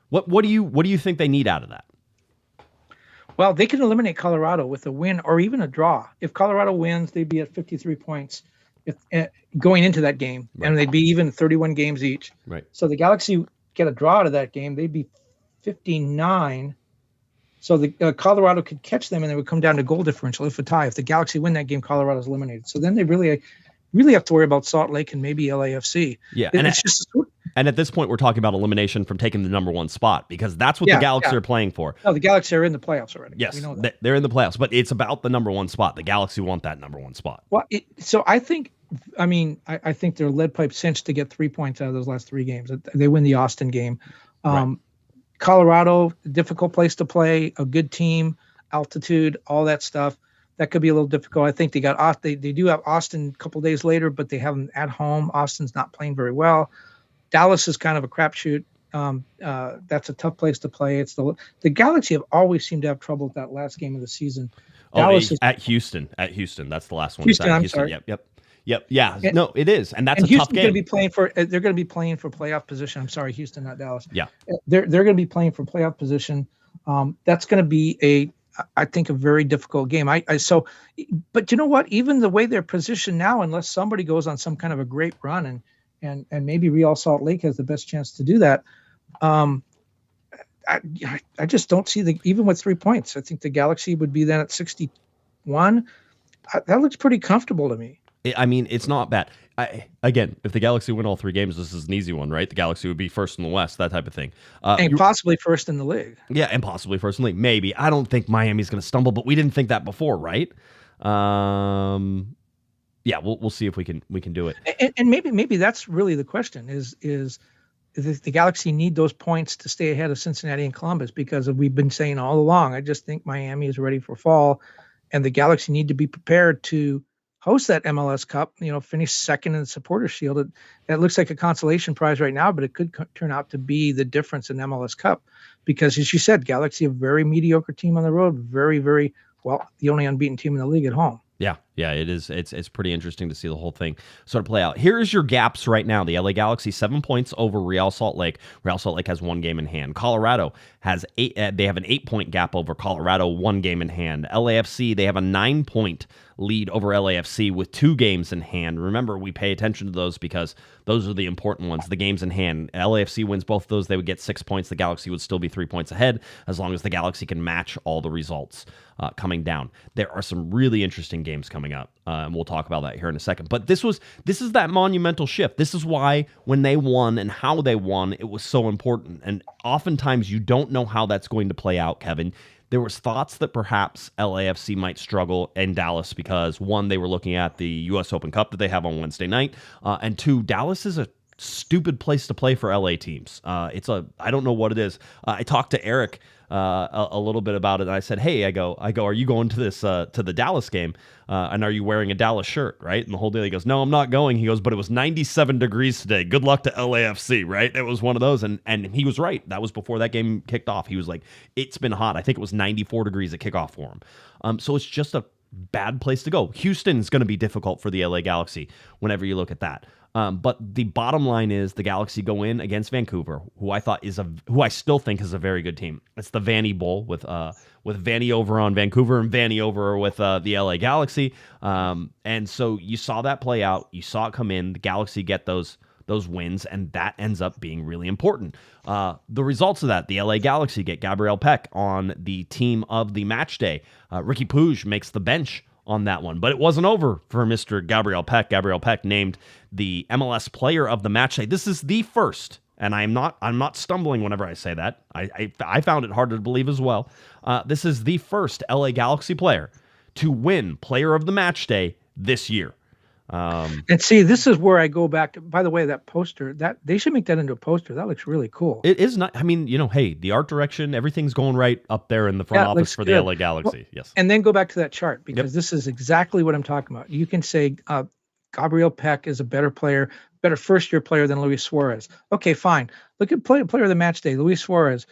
What do you think they need out of that? Well, they can eliminate Colorado with a win or even a draw. If Colorado wins, they'd be at 53 points going into that game, right. And they'd be even 31 games each. Right. So the Galaxy get a draw out of that game, they'd be 59. So the Colorado could catch them, and they would come down to goal differential if a tie. If the Galaxy win that game, Colorado's eliminated. So then they really have to worry about Salt Lake and maybe LAFC. Yeah, and at this point, we're talking about elimination from taking the number 1 spot, because that's what the Galaxy are playing for. No, the Galaxy are in the playoffs already. Yes, we know that. They're in the playoffs, but it's about the number 1 spot. The Galaxy want that number 1 spot. Well, I think they're lead pipe cinched to get 3 points out of those last 3 games. They win the Austin game. Right. Colorado, difficult place to play, a good team, altitude, all that stuff. That could be a little difficult. I think they do have Austin a couple days later, but they have them at home. Austin's not playing very well. Dallas is kind of a crapshoot. That's a tough place to play. It's the Galaxy have always seemed to have trouble with that last game of the season. Dallas is at Houston. At Houston, that's the last one. Houston, I'm Houston. sorry. Yep. Yeah. No, it is, and that's a Houston's tough game. They're going to be playing for playoff position. I'm sorry, Houston, not Dallas. Yeah. They're going to be playing for playoff position. That's going to be I think a very difficult game. But you know what? Even the way they're positioned now, unless somebody goes on some kind of a great run and maybe Real Salt Lake has the best chance to do that. I just don't see even with 3 points. I think the Galaxy would be then at 61. That looks pretty comfortable to me. I mean, it's not bad. Again, if the Galaxy win all 3 games, this is an easy one, right? The Galaxy would be first in the West, that type of thing. And possibly first in the league. Yeah, and possibly first in the league. Maybe. I don't think Miami's going to stumble, but we didn't think that before, right? Yeah, we'll see if we can do it. And maybe that's really the question is the Galaxy need those points to stay ahead of Cincinnati and Columbus, because we've been saying all along, I just think Miami is ready for fall, and the Galaxy need to be prepared to host that MLS Cup, finish second in the Supporters Shield. It looks like a consolation prize right now, but it could turn out to be the difference in MLS Cup, because as you said, Galaxy, a very mediocre team on the road, very, very well, the only unbeaten team in the league at home. Yeah, it is. It's pretty interesting to see the whole thing sort of play out. Here's your gaps right now. The LA Galaxy 7 points over Real Salt Lake. Real Salt Lake has 1 game in hand. Colorado has 8. They have an 8-point gap over Colorado, 1 game in hand. LAFC, they have a 9-point lead over LAFC with 2 games in hand. Remember, we pay attention to those because those are the important ones, the games in hand. LAFC wins both of those, they would get 6 points. The Galaxy would still be 3 points ahead as long as the Galaxy can match all the results coming down. There are some really interesting games coming up, and we'll talk about that here in a second. But this is that monumental shift. This is why when they won and how they won, it was so important. And oftentimes you don't know how that's going to play out, Kevin. There was thoughts that perhaps LAFC might struggle in Dallas because, 1, they were looking at the U.S. Open Cup that they have on Wednesday night, and 2, Dallas is a stupid place to play for LA teams. I don't know what it is. I talked to Eric a little bit about it, and I said, hey, I go, are you going to this to the Dallas game? And are you wearing a Dallas shirt, right? And the whole deal, he goes, no, I'm not going. He goes, but it was 97 degrees today. Good luck to LAFC, right? It was one of those, and he was right. That was before that game kicked off. He was like, it's been hot. I think it was 94 degrees at kickoff for him. So it's just a bad place to go. Houston's going to be difficult for the LA Galaxy whenever you look at that. But the bottom line is the Galaxy go in against Vancouver, who I still think is a very good team. It's the Vanney Bowl with Vanney over on Vancouver and Vanney over with the LA Galaxy. And so you saw that play out. You saw it come in. The Galaxy get those wins, and that ends up being really important. The results of that, the LA Galaxy get Gabriel Peck on the team of the match day. Ricky Puig makes the bench on that one, but it wasn't over for Mr. Gabriel Peck. Gabriel Peck named the MLS player of the match day. This is the first, and I'm not stumbling whenever I say that. I found it hard to believe as well. This is the first LA Galaxy player to win player of the match day this year. And see, this is where I go back to, by the way, that poster, that they should make that into a poster. That looks really cool. It is not, I mean, hey, the art direction, everything's going right up there in the front office for the LA Galaxy. Well, yes. And then go back to that chart, because this is exactly what I'm talking about. You can say Gabriel Peck is a better first-year player than Luis Suarez. Okay, fine. Look at player of the match day. Luis Suarez,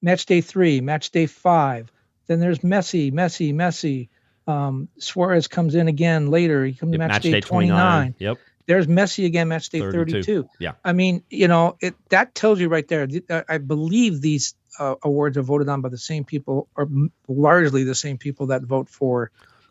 match day 3, match day 5. Then there's Messi. Suarez comes in again later. He comes match day 29. Yep. There's Messi again, match day 32. Yeah. I mean, that tells you right there. I believe these awards are voted on by the same people, or largely the same people that vote for.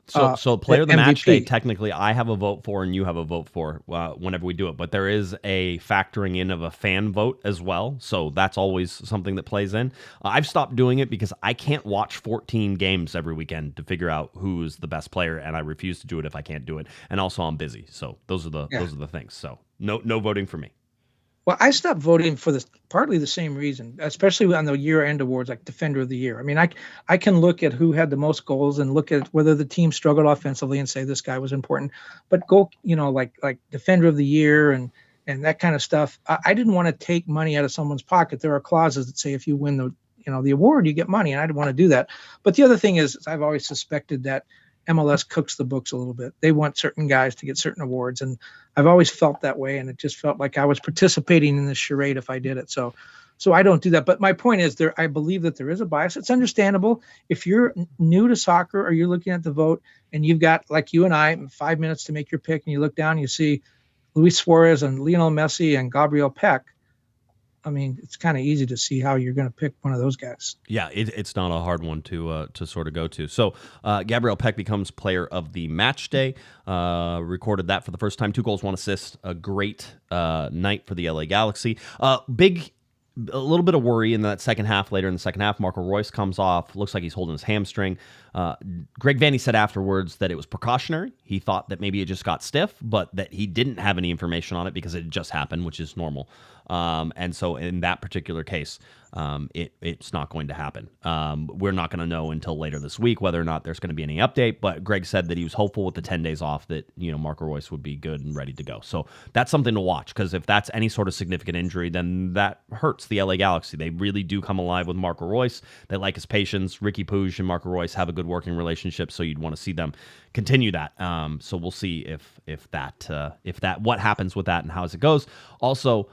So player of the match MVP. day, technically, I have a vote for and you have a vote for whenever we do it. But there is a factoring in of a fan vote as well. So that's always something that plays in. I've stopped doing it because I can't watch 14 games every weekend to figure out who's the best player, and I refuse to do it if I can't do it. And also, I'm busy. So those are the things. So no voting for me. Well, I stopped voting for partly the same reason, especially on the year-end awards like Defender of the Year. I mean, I can look at who had the most goals and look at whether the team struggled offensively and say this guy was important. But like Defender of the Year and that kind of stuff, I didn't want to take money out of someone's pocket. There are clauses that say if you win the award, you get money, and I didn't want to do that. But the other thing is, I've always suspected that MLS cooks the books a little bit. They want certain guys to get certain awards, and I've always felt that way, and it just felt like I was participating in this charade if I did it. So I don't do that. But my point is, I believe that there is a bias. It's understandable. If you're new to soccer or you're looking at the vote and you've got, like you and I, 5 minutes to make your pick, and you look down, you see Luis Suarez and Lionel Messi and Gabriel Peck, I mean, it's kind of easy to see how you're going to pick one of those guys. Yeah, it's not a hard one to sort of go to. So Gabriel Peck becomes player of the match day. Recorded that for the first time. 2 goals, 1 assist. A great night for the LA Galaxy. A little bit of worry in that second half. Later in the second half, Marco Reus comes off. Looks like he's holding his hamstring. Greg Vanney said afterwards that it was precautionary. He thought that maybe it just got stiff, but that he didn't have any information on it because it had just happened, which is normal. And so in that particular case, it's not going to happen. We're not going to know until later this week whether or not there's going to be any update, but Greg said that he was hopeful with the 10 days off that, Marco Reus would be good and ready to go. So that's something to watch, because if that's any sort of significant injury, then that hurts the LA Galaxy. They really do come alive with Marco Reus. They like his patience. Ricky Puig and Marco Reus have a good working relationship, so you'd want to see them continue that. So we'll see if that what happens with that and how it goes. Also,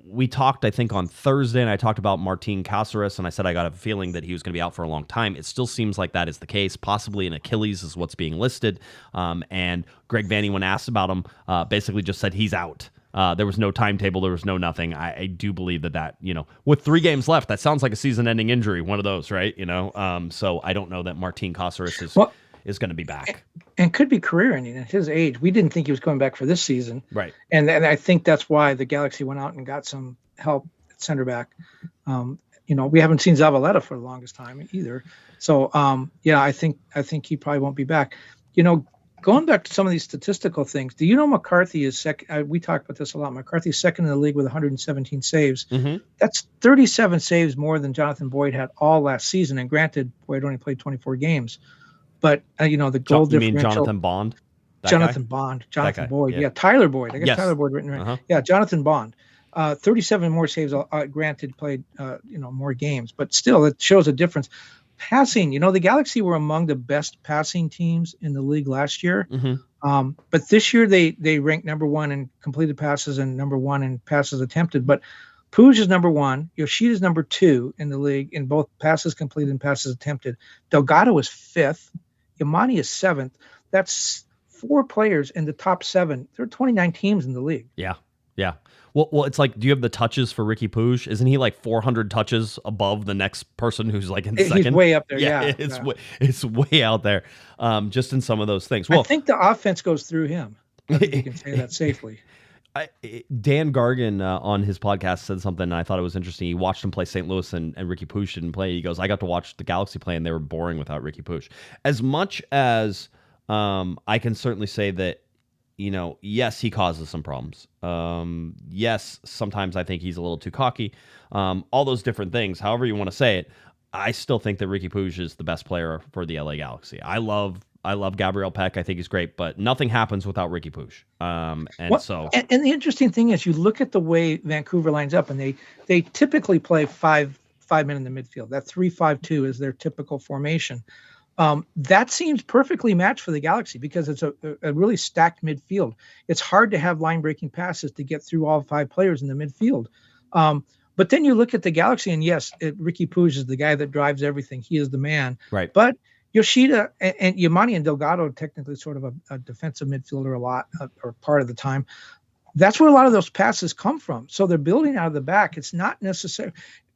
we talked, I think, on Thursday, and I talked about Martin Cáceres, and I said I got a feeling that he was going to be out for a long time. It still seems like that is the case. Possibly an Achilles is what's being listed. And Greg Vanney, when asked about him, basically just said he's out. There was no timetable. There was no nothing. I do believe that, with 3 games left, that sounds like a season-ending injury, one of those, right? So I don't know that Martin Cáceres is going to be back. And could be career-ending at his age. We didn't think he was coming back for this season. Right. And I think that's why the Galaxy went out and got some help at center back. We haven't seen Zavaleta for the longest time either. So, I think he probably won't be back. Going back to some of these statistical things, do you know McCarthy is second? We talked about this a lot. McCarthy's second in the league with 117 saves. Mm-hmm. That's 37 saves more than Jonathan Boyd had all last season. And granted, Boyd only played 24 games. But, the goal differential. You mean Jonathan Bond? Jonathan Boyd. Yeah, Tyler Boyd. I got Tyler Boyd written right. Uh-huh. Yeah, Jonathan Bond. 37 more saves, granted, played, more games. But still, it shows a difference. Passing, the Galaxy were among the best passing teams in the league last year. Mm-hmm. But this year, they ranked number 1 in completed passes and number 1 in passes attempted. But Puig is number 1. Yoshida is number 2 in the league in both passes completed and passes attempted. Delgado is 5th. Yamani is 7th. That's 4 players in the top 7. There are 29 teams in the league. Yeah. Well, it's like, do you have the touches for Ricky Puig? Isn't he like 400 touches above the next person who's like in second? He's way up there. Yeah, it's way out there. Just in some of those things. Well, I think the offense goes through him. I think you can say that safely. Dan Gargan on his podcast said something, and I thought it was interesting. He watched him play St. Louis, and Ricky Puig didn't play. He goes, I got to watch the Galaxy play, and they were boring without Ricky Puig. As much as I can certainly say that, yes, he causes some problems. Yes, sometimes I think he's a little too cocky. All those different things, however you want to say it, I still think that Ricky Puig is the best player for the LA Galaxy. I love Gabriel Peck. I think he's great, but nothing happens without Ricky Puig. And the interesting thing is, you look at the way Vancouver lines up, and they typically play five men in the midfield. That 3-5-2 is their typical formation. That seems perfectly matched for the Galaxy because it's a really stacked midfield. It's hard to have line-breaking passes to get through all 5 players in the midfield. But then you look at the Galaxy, and yes, Ricky Puig is the guy that drives everything. He is the man. Right. But Yoshida and Yamani and Delgado are technically sort of a defensive midfielder a lot, or part of the time. That's where a lot of those passes come from. So they're building out of the back. It's not necessary.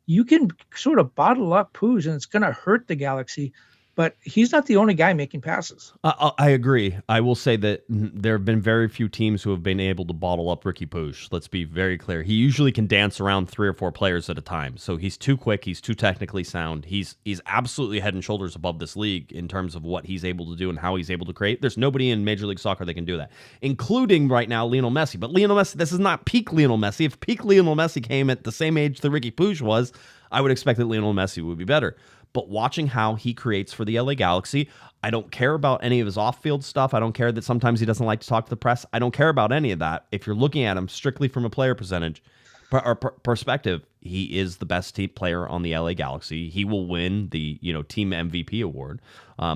You can sort of bottle up Puig, and it's going to hurt the Galaxy. But he's not the only guy making passes. I agree. I will say that there have been very few teams who have been able to bottle up Ricky Puig. Let's be very clear. He usually can dance around 3 or 4 players at a time. So he's too quick. He's too technically sound. He's absolutely head and shoulders above this league in terms of what he's able to do and how he's able to create. There's nobody in Major League Soccer that can do that, including right now Lionel Messi. But Lionel Messi, this is not peak Lionel Messi. If peak Lionel Messi came at the same age that Ricky Puig was, I would expect that Lionel Messi would be better. But watching how he creates for the LA Galaxy, I don't care about any of his off-field stuff. I don't care that sometimes he doesn't like to talk to the press. I don't care about any of that. If you're looking at him strictly from a player perspective, he is the best team player on the LA Galaxy. He will win the team MVP award.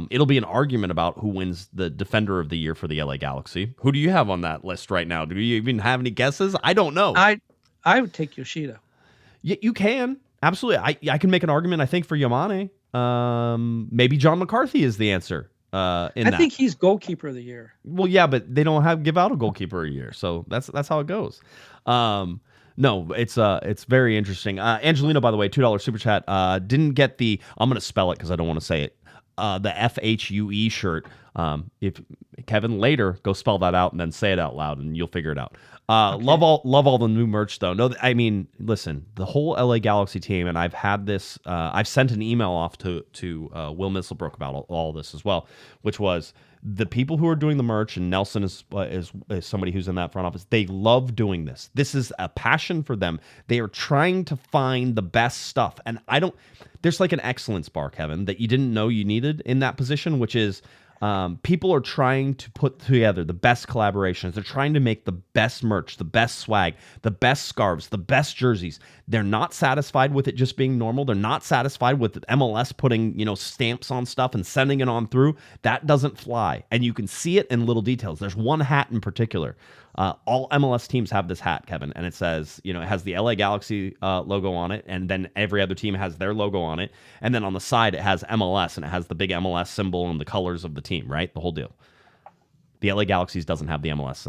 It'll be an argument about who wins the Defender of the Year for the LA Galaxy. Who do you have on that list right now? Do you even have any guesses? I don't know. I would take Yoshida. You can. Absolutely. I can make an argument, I think, for Yamane. Maybe John McCarthy is the answer. I think he's goalkeeper of the year. Well, yeah, but they don't give out a goalkeeper a year, so that's how it goes. No, it's very interesting. Angelina, by the way, $2 super chat. Didn't get the. I'm going to spell it because I don't want to say it. The FHUE shirt. If Kevin later go spell that out and then say it out loud, and you'll figure it out. Okay. Love all the new merch though. No, I mean, listen, the whole LA Galaxy team, and I've had this. I've sent an email off to Will Misselbrook about all this as well, which was the people who are doing the merch, and Nelson is somebody who's in that front office. They love doing this. This is a passion for them. They are trying to find the best stuff, and there's like an excellence bar, Kevin, that you didn't know you needed in that position, which is. People are trying to put together the best collaborations. They're trying to make the best merch, the best swag, the best scarves, the best jerseys. They're not satisfied with it just being normal. They're not satisfied with MLS putting, stamps on stuff and sending it on through. That doesn't fly. And you can see it in little details. There's one hat in particular. All MLS teams have this hat, Kevin, and it says, it has the LA Galaxy logo on it, and then every other team has their logo on it, and then on the side it has MLS, and it has the big MLS symbol and the colors of the team, right? The whole deal. The LA Galaxies doesn't have the MLS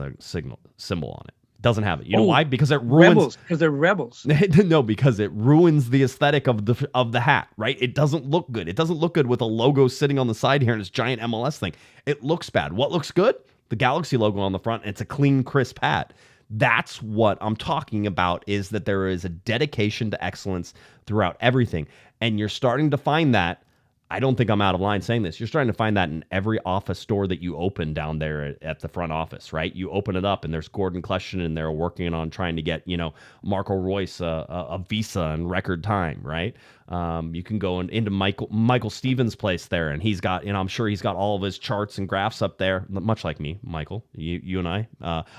symbol on it. Doesn't have it. You know why? Because it ruins. Because they're rebels. No, because it ruins the aesthetic of the hat, right? It doesn't look good. It doesn't look good with a logo sitting on the side here and this giant MLS thing. It looks bad. What looks good? The Galaxy logo on the front, and it's a clean, crisp hat. That's what I'm talking about, is that there is a dedication to excellence throughout everything. And you're starting to find that. I don't think I'm out of line saying this. You're starting to find that in every office door that you open down there at the front office, right? You open it up, and there's Gordon Kleshton in there working on trying to get, Marco Royce a visa in record time, right? You can go into Michael Stevens' place there, and he's got, I'm sure he's got all of his charts and graphs up there, much like me, Michael, you and I.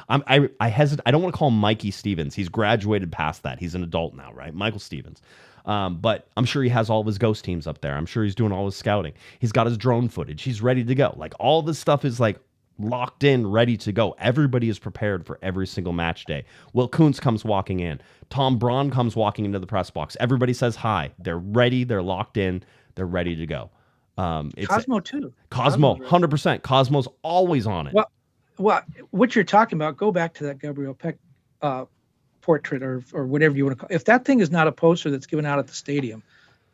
I hesitate. I don't want to call him Mikey Stevens. He's graduated past that. He's an adult now, right? Michael Stevens. But I'm sure he has all of his ghost teams up there. I'm sure he's doing all his scouting. He's got his drone footage. He's ready to go. Like, all this stuff is like locked in, ready to go. Everybody is prepared for every single match day. Will Kuntz comes walking in. Tom Braun comes walking into the press box. Everybody says hi. They're ready. They're locked in. They're ready to go. It's Cosmo too. Cosmo, Cosmo's 100%. Cosmo's always on it. Well, what you're talking about, go back to that Gabrielle Peck portrait or whatever you want to call it. If that thing is not a poster that's given out at the stadium,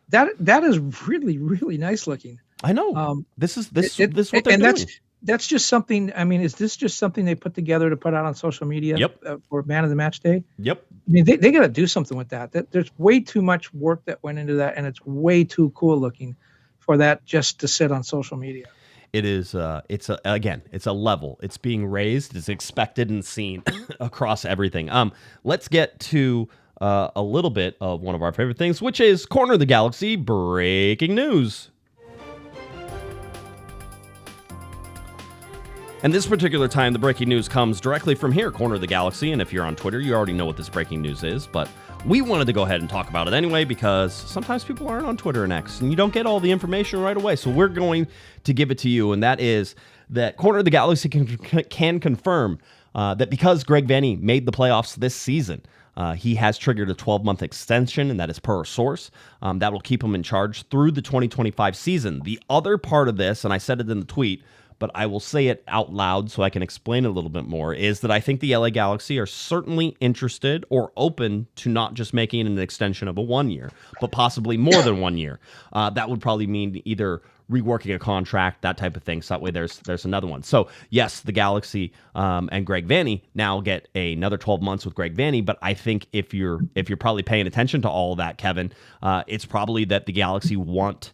that is really, really nice looking. I know. This is what they're doing. That's just something. I mean, is this just something they put together to put out on social media? Yep. For Man of the Match Day? Yep. I mean, they got to do something with that. There's way too much work that went into that, and it's way too cool looking for that just to sit on social media. It is. It's a level. It's being raised. It's expected and seen across everything. Let's get to a little bit of one of our favorite things, which is Corner of the Galaxy breaking news. And this particular time, the breaking news comes directly from here, Corner of the Galaxy. And if you're on Twitter, you already know what this breaking news is. But we wanted to go ahead and talk about it anyway, because sometimes people aren't on Twitter and X, and you don't get all the information right away. So we're going to give it to you. And that is that Corner of the Galaxy can confirm that because Greg Vanney made the playoffs this season, he has triggered a 12-month extension, and that is per source. That will keep him in charge through the 2025 season. The other part of this, and I said it in the tweet, but I will say it out loud so I can explain it a little bit more, is that I think the LA Galaxy are certainly interested or open to not just making an extension of a 1 year, but possibly more than 1 year. That would probably mean either reworking a contract, that type of thing. So that way there's another one. So yes, the Galaxy and Greg Vanney now get another 12 months with Greg Vanney. But I think if you're probably paying attention to all of that, Kevin, it's probably that the Galaxy want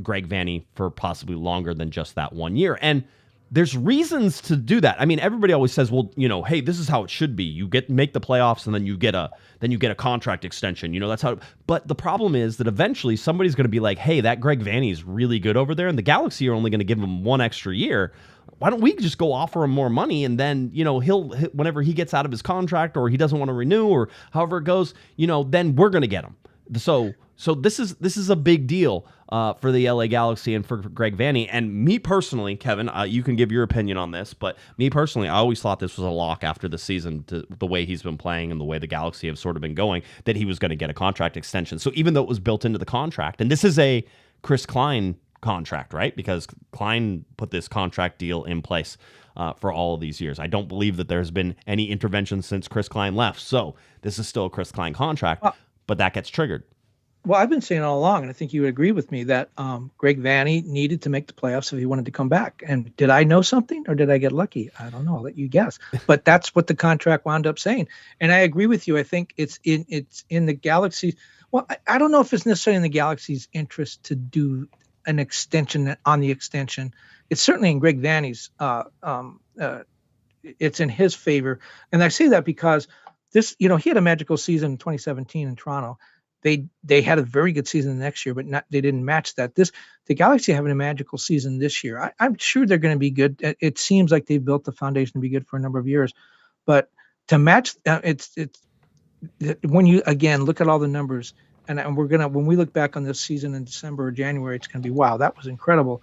Greg Vanney for possibly longer than just that 1 year. And there's reasons to do that. I mean, everybody always says, well, hey, this is how it should be. You make the playoffs and then you get a contract extension. That's how. But the problem is that eventually somebody's going to be like, hey, that Greg Vanney is really good over there, and the Galaxy are only going to give him one extra year. Why don't we just go offer him more money, and then he'll whenever he gets out of his contract or he doesn't want to renew or however it goes, then we're going to get him. So this is a big deal for the LA Galaxy and for Greg Vanney. And me personally, Kevin, you can give your opinion on this, but me personally, I always thought this was a lock after the season, the way he's been playing and the way the Galaxy have sort of been going, that he was going to get a contract extension. So even though it was built into the contract, and this is a Chris Klein contract, right? Because Klein put this contract deal in place for all of these years. I don't believe that there's been any intervention since Chris Klein left. So this is still a Chris Klein contract, but that gets triggered. Well, I've been saying all along, and I think you would agree with me, that Greg Vanney needed to make the playoffs if he wanted to come back. And did I know something, or did I get lucky? I don't know. I'll let you guess. But that's what the contract wound up saying. And I agree with you. I think it's in the Galaxy. Well, I don't know if it's necessarily in the Galaxy's interest to do an extension on the extension. It's certainly in Greg Vanney's. It's in his favor. And I say that because this, he had a magical season in 2017 in Toronto. They had a very good season the next year, but they didn't match that. The Galaxy having a magical season this year. I'm sure they're going to be good. It seems like they've built the foundation to be good for a number of years, but to match, it's when you again look at all the numbers, and when we look back on this season in December or January, it's going to be, wow, that was incredible.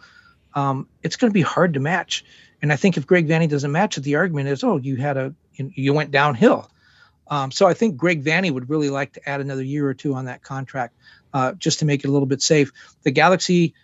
It's going to be hard to match, and I think if Greg Vanney doesn't match it, the argument is, oh, you went downhill. So I think Greg Vanney would really like to add another year or two on that contract, just to make it a little bit safe. The Galaxy,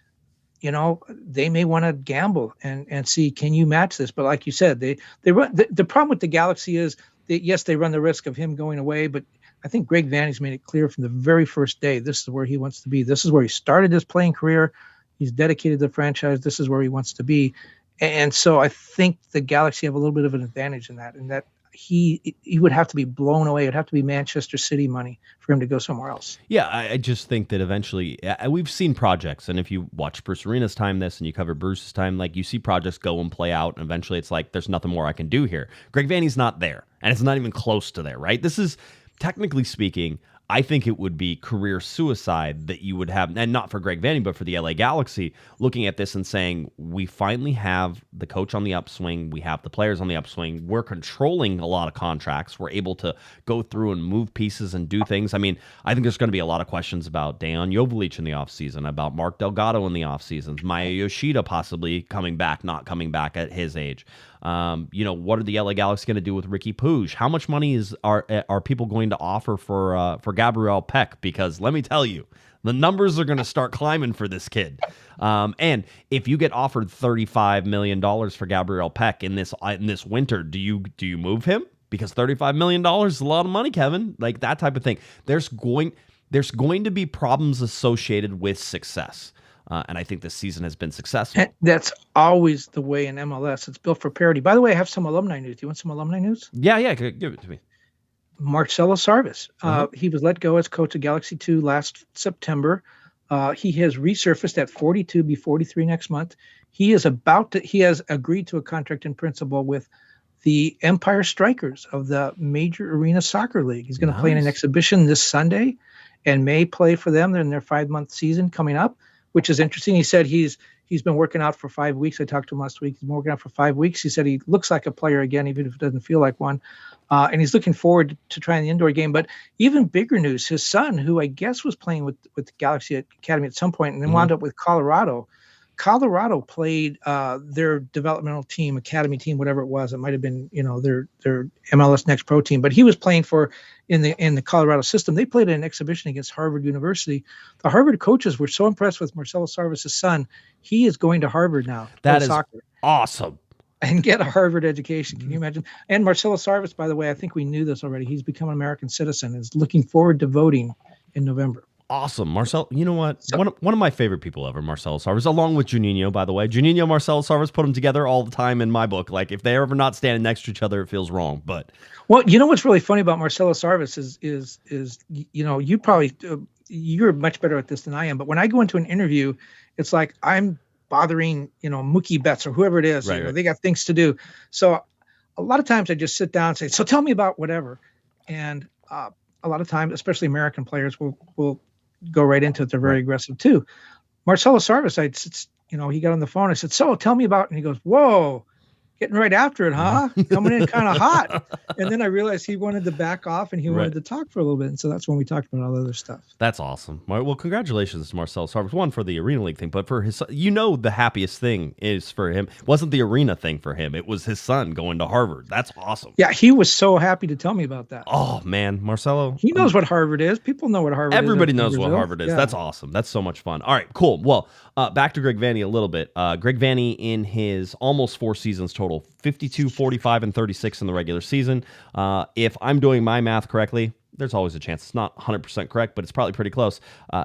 they may want to gamble and see, can you match this? But like you said, they run the problem with the Galaxy is that, yes, they run the risk of him going away, but I think Greg Vanney's made it clear from the very first day, this is where he wants to be. This is where he started his playing career. He's dedicated to the franchise. This is where he wants to be. And so I think the Galaxy have a little bit of an advantage in that, he would have to be blown away. It'd have to be Manchester City money for him to go somewhere else. Yeah, I just think that eventually we've seen projects, and if you watch Bruce Arena's time this and you cover Bruce's time, like you see projects go and play out, and eventually it's like there's nothing more I can do here. Greg Vanney's not there, and it's not even close to there, right? This is, technically speaking, I think it would be career suicide that you would have, and not for Greg Vanney, but for the LA Galaxy, looking at this and saying, we finally have the coach on the upswing, we have the players on the upswing, we're controlling a lot of contracts, we're able to go through and move pieces and do things. I mean, I think there's going to be a lot of questions about Dejan Joveljic in the offseason, about Mark Delgado in the offseason, Maya Yoshida possibly coming back, not coming back at his age. What are the LA Galaxy going to do with Ricky Puig? How much money are people going to offer for Gabrielle Peck? Because let me tell you, The numbers are going to start climbing for this kid. And if you get offered $35 million for Gabriel Peck in this winter, do you move him? Because $35 million is a lot of money, Kevin. Like that type of thing. There's going to be problems associated with success. And I think this season has been successful. And that's always the way in MLS. It's built for parity. By the way, I have some alumni news. Do you want some alumni news? Yeah, give it to me. Marcela Sarvis. He was let go as coach of Galaxy 2 last September. He has resurfaced at 42, be 43 next month. He has agreed to a contract in principle with the Empire Strikers of the Major Arena Soccer League. He's going to play in an exhibition this Sunday and may play for them. They're in their 5-month season coming up, which is interesting. He said he's been working out for 5 weeks. I talked to him last week. He's been working out for 5 weeks. He said he looks like a player again, even if it doesn't feel like one. And he's looking forward to trying the indoor game. But even bigger news, his son, who I guess was playing with the Galaxy Academy at some point and then wound up with Colorado. Colorado played their developmental team, academy team, whatever it was. It might have been, their MLS Next Pro team. But he was playing in the Colorado system. They played an exhibition against Harvard University. The Harvard coaches were so impressed with Marcelo Sarvis' son. He is going to Harvard now. That is soccer. Awesome. And get a Harvard education. Can you imagine? And Marcelo Sarvis, by the way, I think we knew this already. He's become an American citizen and is looking forward to voting in November. Awesome. Marcel, you know what? One of my favorite people ever, Marcelo Sarvis, along with Juninho, by the way. Juninho, Marcelo Sarvis, put them together all the time in my book. Like, if they're ever not standing next to each other, it feels wrong. But well, you know what's really funny about Marcelo Sarvis is you probably you're much better at this than I am. But when I go into an interview, it's like I'm bothering Mookie Betts or whoever it is. Right. They got things to do. So a lot of times I just sit down and say, "So tell me about whatever." And a lot of times, especially American players, will go right into it. They're very aggressive too. Marcelo Sarvis, he got on the phone. I said, "So tell me about," and he goes, "Whoa, getting right after it, huh? Coming in kind of hot." And then I realized he wanted to back off and he wanted to talk for a little bit. And so that's when we talked about all the other stuff. That's awesome. Well, congratulations to Marcelo Sarvis. One, for the Arena League thing, but for his son, the happiest thing is for him. It wasn't the arena thing for him. It was his son going to Harvard. That's awesome. Yeah, he was so happy to tell me about that. Oh, man, Marcelo. He knows what Harvard is. People know what Harvard is. Everybody knows what Harvard is. Yeah. That's awesome. That's so much fun. All right, cool. Well, back to Greg Vanney a little bit. Greg Vanney in his almost 4 seasons total, 52, 45, and 36 in the regular season. If I'm doing my math correctly, there's always a chance it's not 100% correct, but it's probably pretty close.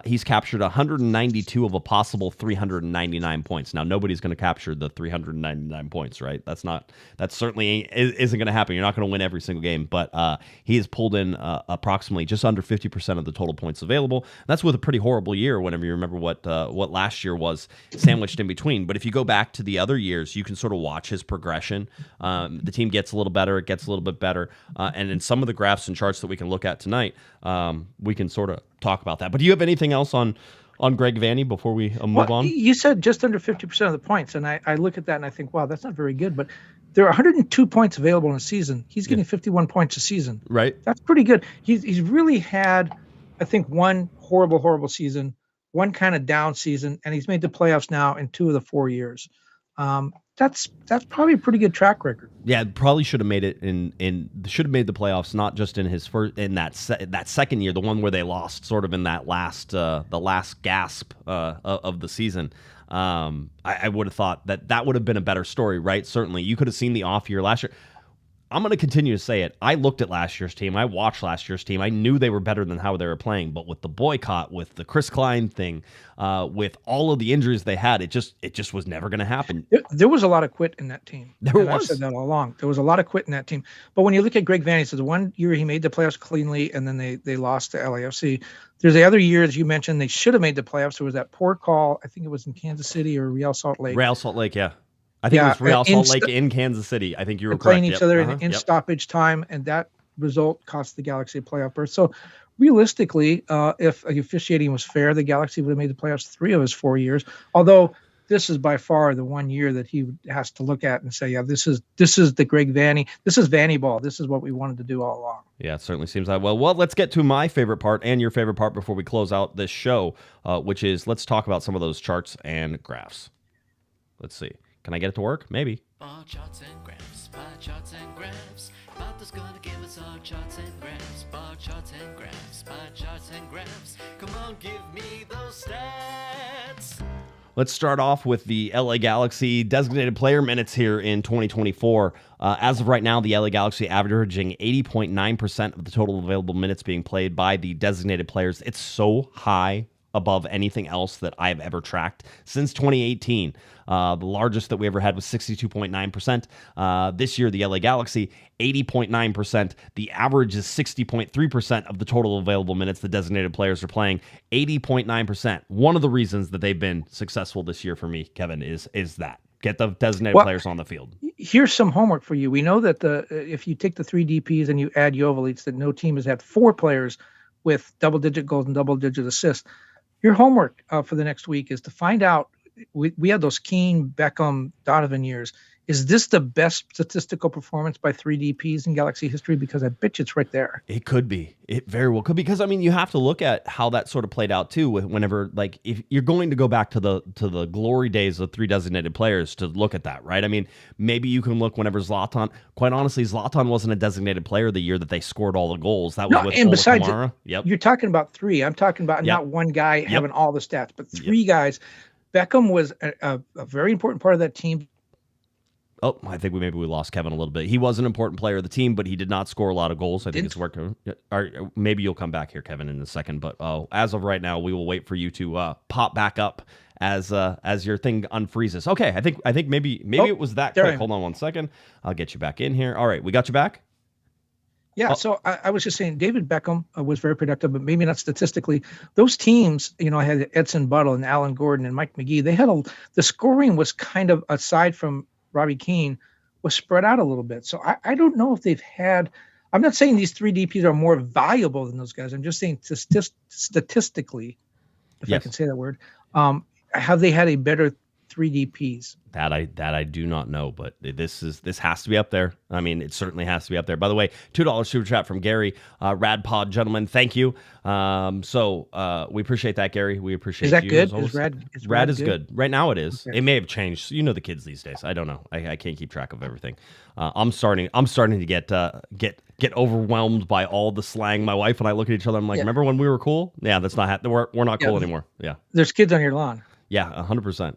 He's captured 192 of a possible 399 points. Now, nobody's going to capture the 399 points, right? That certainly isn't going to happen. You're not going to win every single game, but he has pulled in approximately just under 50% of the total points available. That's with a pretty horrible year whenever you remember what last year was sandwiched in between. But if you go back to the other years, you can sort of watch his progression. The team gets a little better. It gets a little bit better. And in some of the graphs and charts that we can look at tonight, we can sort of talk about that. But do you have anything else on Greg Vanney before we move on? You said just under 50% of the points, and I look at that and I think, wow, that's not very good. But there are 102 points available in a season. He's getting 51 points a season. Right. That's pretty good. He's really had, I think, one horrible season, one kind of down season, and he's made the playoffs now in 2 of the 4 years. That's probably a pretty good track record. Yeah, probably should have made it should have made the playoffs, not just in his first, in that second year, the one where they lost sort of in that last gasp of the season. I would have thought that would have been a better story, right? Certainly, you could have seen the off year last year. I'm going to continue to say it. I looked at last year's team. I watched last year's team. I knew they were better than how they were playing, but with the boycott, with the Chris Klein thing, with all of the injuries they had, it just was never going to happen. There was a lot of quit in that team. I've said that all along. There was a lot of quit in that team. But when you look at Greg Vanney, so the one year he made the playoffs cleanly, and then they lost to LAFC. There's the other years you mentioned they should have made the playoffs. There was that poor call. I think it was in Kansas City or Real Salt Lake. Real Salt Lake, yeah. I think it was Real Salt Lake in Kansas City. I think you were correct. Playing each other in stoppage time, and that result cost the Galaxy a playoff berth. So realistically, if the officiating was fair, the Galaxy would have made the playoffs 3 of his 4 years. Although this is by far the one year that he has to look at and say, yeah, this is the Greg Vanney. This is Vanney ball. This is what we wanted to do all along. Yeah, it certainly seems that well. Well, let's get to my favorite part and your favorite part before we close out this show, which is let's talk about some of those charts and graphs. Let's see. Can I get it to work? Maybe. Charts and graphs. bar charts and graphs. Martha's gonna give us our charts and graphs. Bar charts and graphs, bar charts and graphs. Come on, give me those stats. Let's start off with the LA Galaxy designated player minutes here in 2024. As of right now, the LA Galaxy averaging 80.9% of the total available minutes being played by the designated players. It's so high above anything else that I've ever tracked since 2018. The largest that we ever had was 62.9%. This year, the LA Galaxy, 80.9%. The average is 60.3% of the total available minutes the designated players are playing. 80.9%. One of the reasons that they've been successful this year for me, Kevin, is that. Get the designated players on the field. Here's some homework for you. We know that if you take the 3 DPs and you add Jovalic, that no team has had 4 players with double-digit goals and double-digit assists. Your homework for the next week is to find out, we had those Keane, Beckham, Donovan years. Is this the best statistical performance by 3 DPs in Galaxy history? Because I bet you it's right there. It could be. It very well could. Because, I mean, you have to look at how that sort of played out, too, whenever, like, if you're going to go back to the glory days of 3 designated players to look at that, right? I mean, maybe you can look whenever Zlatan, quite honestly, Zlatan wasn't a designated player the year that they scored all the goals. That was with and besides, Kamara. Yep. You're talking about 3. I'm talking about not one guy having all the stats, but 3 guys. Beckham was a very important part of that team. Oh, I think maybe we lost Kevin a little bit. He was an important player of the team, but he did not score a lot of goals. I think it's worked. Or maybe you'll come back here, Kevin, in a second. But as of right now, we will wait for you to pop back up as your thing unfreezes. Okay, I think maybe it was that quick. Hold on one second. I'll get you back in here. All right, we got you back. Yeah, so I was just saying David Beckham was very productive, but maybe not statistically. Those teams, I had Edson Buttle and Alan Gordon and Mike McGee. They had the scoring was kind of, aside from Robbie Keane, was spread out a little bit. So I don't know if they've had. I'm not saying these 3 DPs are more valuable than those guys. I'm just saying statistically, if I can say that word, have they had a better 3 DPs? That I do not know, but this has to be up there. I mean, it certainly has to be up there. By the way, $2 super chat from Gary, Rad Pod gentlemen. Thank you. So we appreciate that, Gary. We appreciate. Is that you good? Is Rad is good. Right now, it is. Okay. It may have changed. You know the kids these days. I don't know. I can't keep track of everything. I'm starting to get overwhelmed by all the slang. My wife and I look at each other. I'm like, remember when we were cool? Yeah, that's not. We're not cool anymore. Yeah. There's kids on your lawn. Yeah, 100%.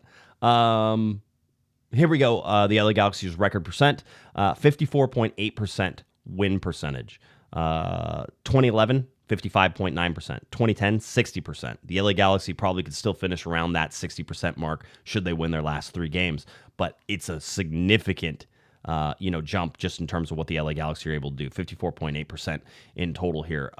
Here we go. The LA Galaxy's record percent, 54.8% win percentage. 2011, 55.9%. 2010, 60%. The LA Galaxy probably could still finish around that 60% mark should they win their last 3 games. But it's a significant jump just in terms of what the LA Galaxy are able to do. 54.8% in total here.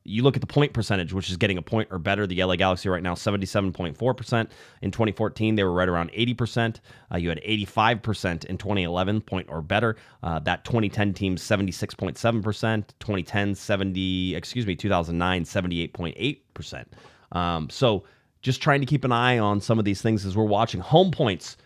You look at the point percentage, which is getting a point or better. The LA Galaxy right now, 77.4%. In 2014, they were right around 80%. You had 85% in 2011, point or better. That 2010 team, 76.7%. 2009, 78.8%. So just trying to keep an eye on some of these things as we're watching. Home points.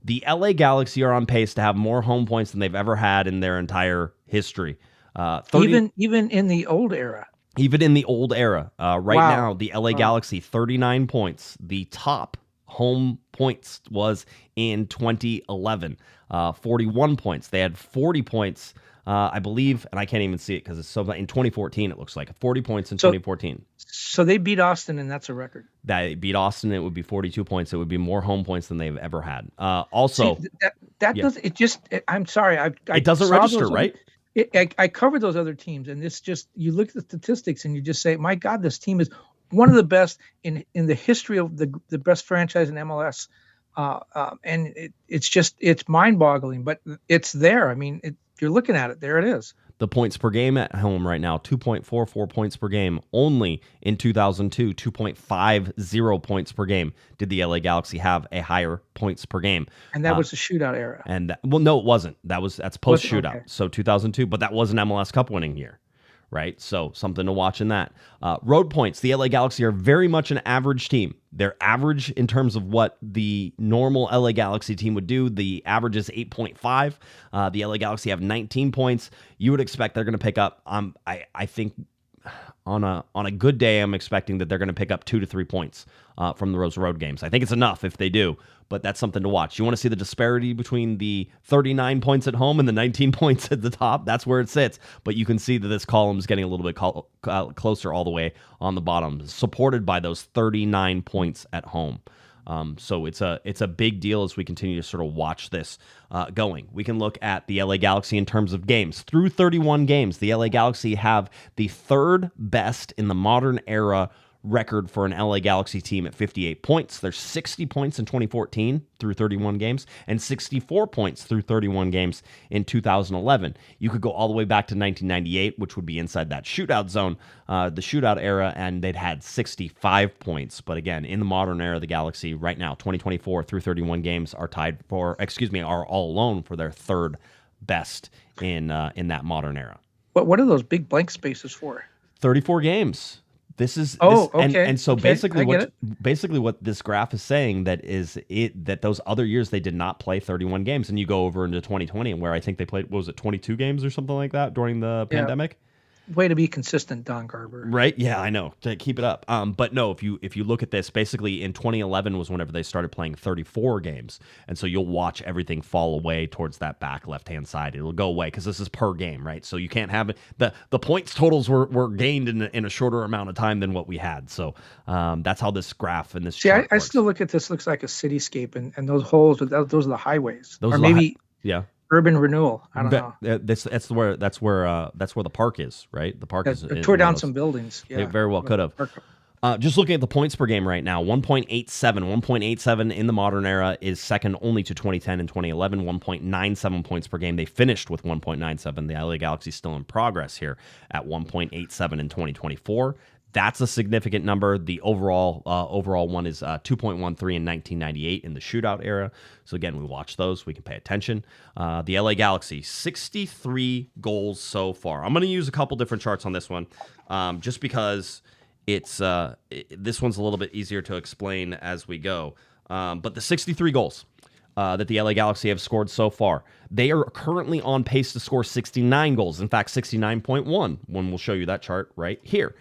The LA Galaxy are on pace to have more home points than they've ever had in their entire history. 30, even in the old era. Even in the old era. Now, the LA Galaxy, 39 points. The top home points was in 2011. 41 points. They had 40 points, I believe, and I can't even see it because it's so. In 2014, it looks like 40 points in 2014. So they beat Austin, and that's a record. They beat Austin. It would be 42 points. It would be more home points than they've ever had. Also, see, that doesn't. It just. I'm sorry. It doesn't register, right? I covered those other teams, and this just. You look at the statistics, and you just say, "My God, this team is one of the best in the history of the best franchise in MLS." And it's mind-boggling, but it's there. I mean, you're looking at it. There it is. The points per game at home right now, 2.44 points per game. Only in 2002, 2.50 points per game did the LA Galaxy have a higher points per game. And that was the shootout era. No, it wasn't. That's post-shootout. Okay. So 2002, but that was an MLS Cup winning year. Right? So something to watch in that. Road points. The LA Galaxy are very much an average team. They're average in terms of what the normal LA Galaxy team would do. The average is 8.5. The LA Galaxy have 19 points. You would expect they're going to pick up. I think on a good day, I'm expecting that they're going to pick up 2 to 3 points from those road games. I think it's enough if they do, but that's something to watch. You want to see the disparity between the 39 points at home and the 19 points at the top? That's where it sits. But you can see that this column is getting a little bit closer all the way on the bottom, supported by those 39 points at home. So it's a big deal as we continue to sort of watch this going. We can look at the LA Galaxy in terms of games. Through 31 games, the LA Galaxy have the third best in the modern era record for an LA Galaxy team at 58 points. There's 60 points in 2014 through 31 games and 64 points through 31 games in 2011. You could go all the way back to 1998, which would be inside that shootout zone, the shootout era, and they'd had 65 points. But again, in the modern era, the Galaxy right now, 2024 through 31 games are are all alone for their third best in that modern era. But what are those big blank spaces for? 34 games. Okay. And so Okay, basically what this graph is saying that those other years they did not play 31 games, and you go over into 2020 where I think they played, what was it, 22 games or something like that during the pandemic. Way to be consistent, Don Garber. Right? Yeah, I know. To keep it up. But no, if you look at this, basically in 2011 was whenever they started playing 34 games, and so you'll watch everything fall away towards that back left-hand side. It'll go away because this is per game, right? So you can't have it. The points totals were gained in a shorter amount of time than what we had. So that's how this graph and this chart I works. still look at this. Looks like a cityscape, and those holes. Those are the highways, Those or are maybe yeah. urban renewal. I don't know. That's where the park is, right? The park is. It tore down some buildings. Yeah, they very well could have. Just looking at the points per game right now, 1.87 in the modern era is second only to 2010 and 2011. 1.97 points per game. They finished with 1.97. The LA Galaxy still in progress here at 1.87 in 2024. That's a significant number. The overall one is 2.13 in 1998 in the shootout era. So again, we watch those. We can pay attention. The LA Galaxy, 63 goals so far. I'm going to use a couple different charts on this one, just because this one's a little bit easier to explain as we go. But the 63 goals that the LA Galaxy have scored so far, they are currently on pace to score 69 goals. In fact, 69.1, when we'll show you that chart right here.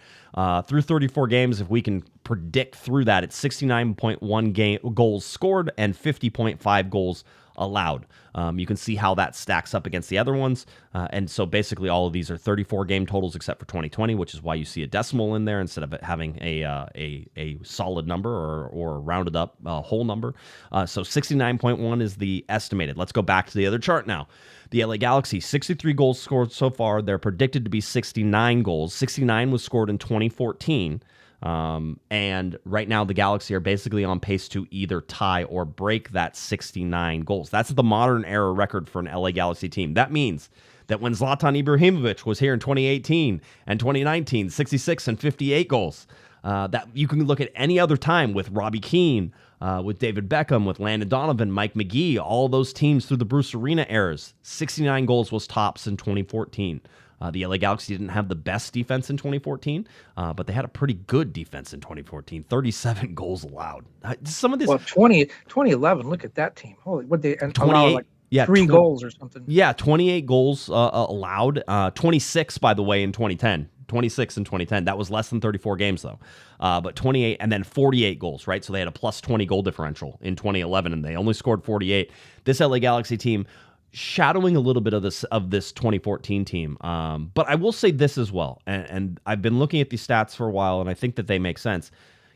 Through 34 games, if we can predict through that, it's 69.1 goals scored and 50.5 goals allowed. You can see how that stacks up against the other ones. And so basically all of these are 34 game totals except for 2020, which is why you see a decimal in there instead of it having a solid number or a rounded up whole number. So 69.1 is the estimated. Let's go back to the other chart now. The LA Galaxy, 63 goals scored so far. They're predicted to be 69 goals. 69 was scored in 2014. And right now the Galaxy are basically on pace to either tie or break that 69 goals. That's the modern era record for an LA Galaxy team. That means that when Zlatan Ibrahimovic was here in 2018 and 2019, 66 and 58 goals, that you can look at any other time with Robbie Keane, with David Beckham, with Landon Donovan, Mike McGee, all those teams through the Bruce Arena eras. 69 goals was tops in 2014. The LA Galaxy didn't have the best defense in 2014, but they had a pretty good defense in 2014. 37 goals allowed. Some of this. Well, 2011. Look at that team. Holy, what they allow like three goals or something. Yeah, 28 goals allowed. 26, by the way, in 2010. 26 in 2010. That was less than 34 games, though. But 28 and then 48 goals, right? So they had a plus 20 goal differential in 2011, and they only scored 48. This LA Galaxy team shadowing a little bit of this 2014 team. But I will say this as well, and I've been looking at these stats for a while, and I think that they make sense.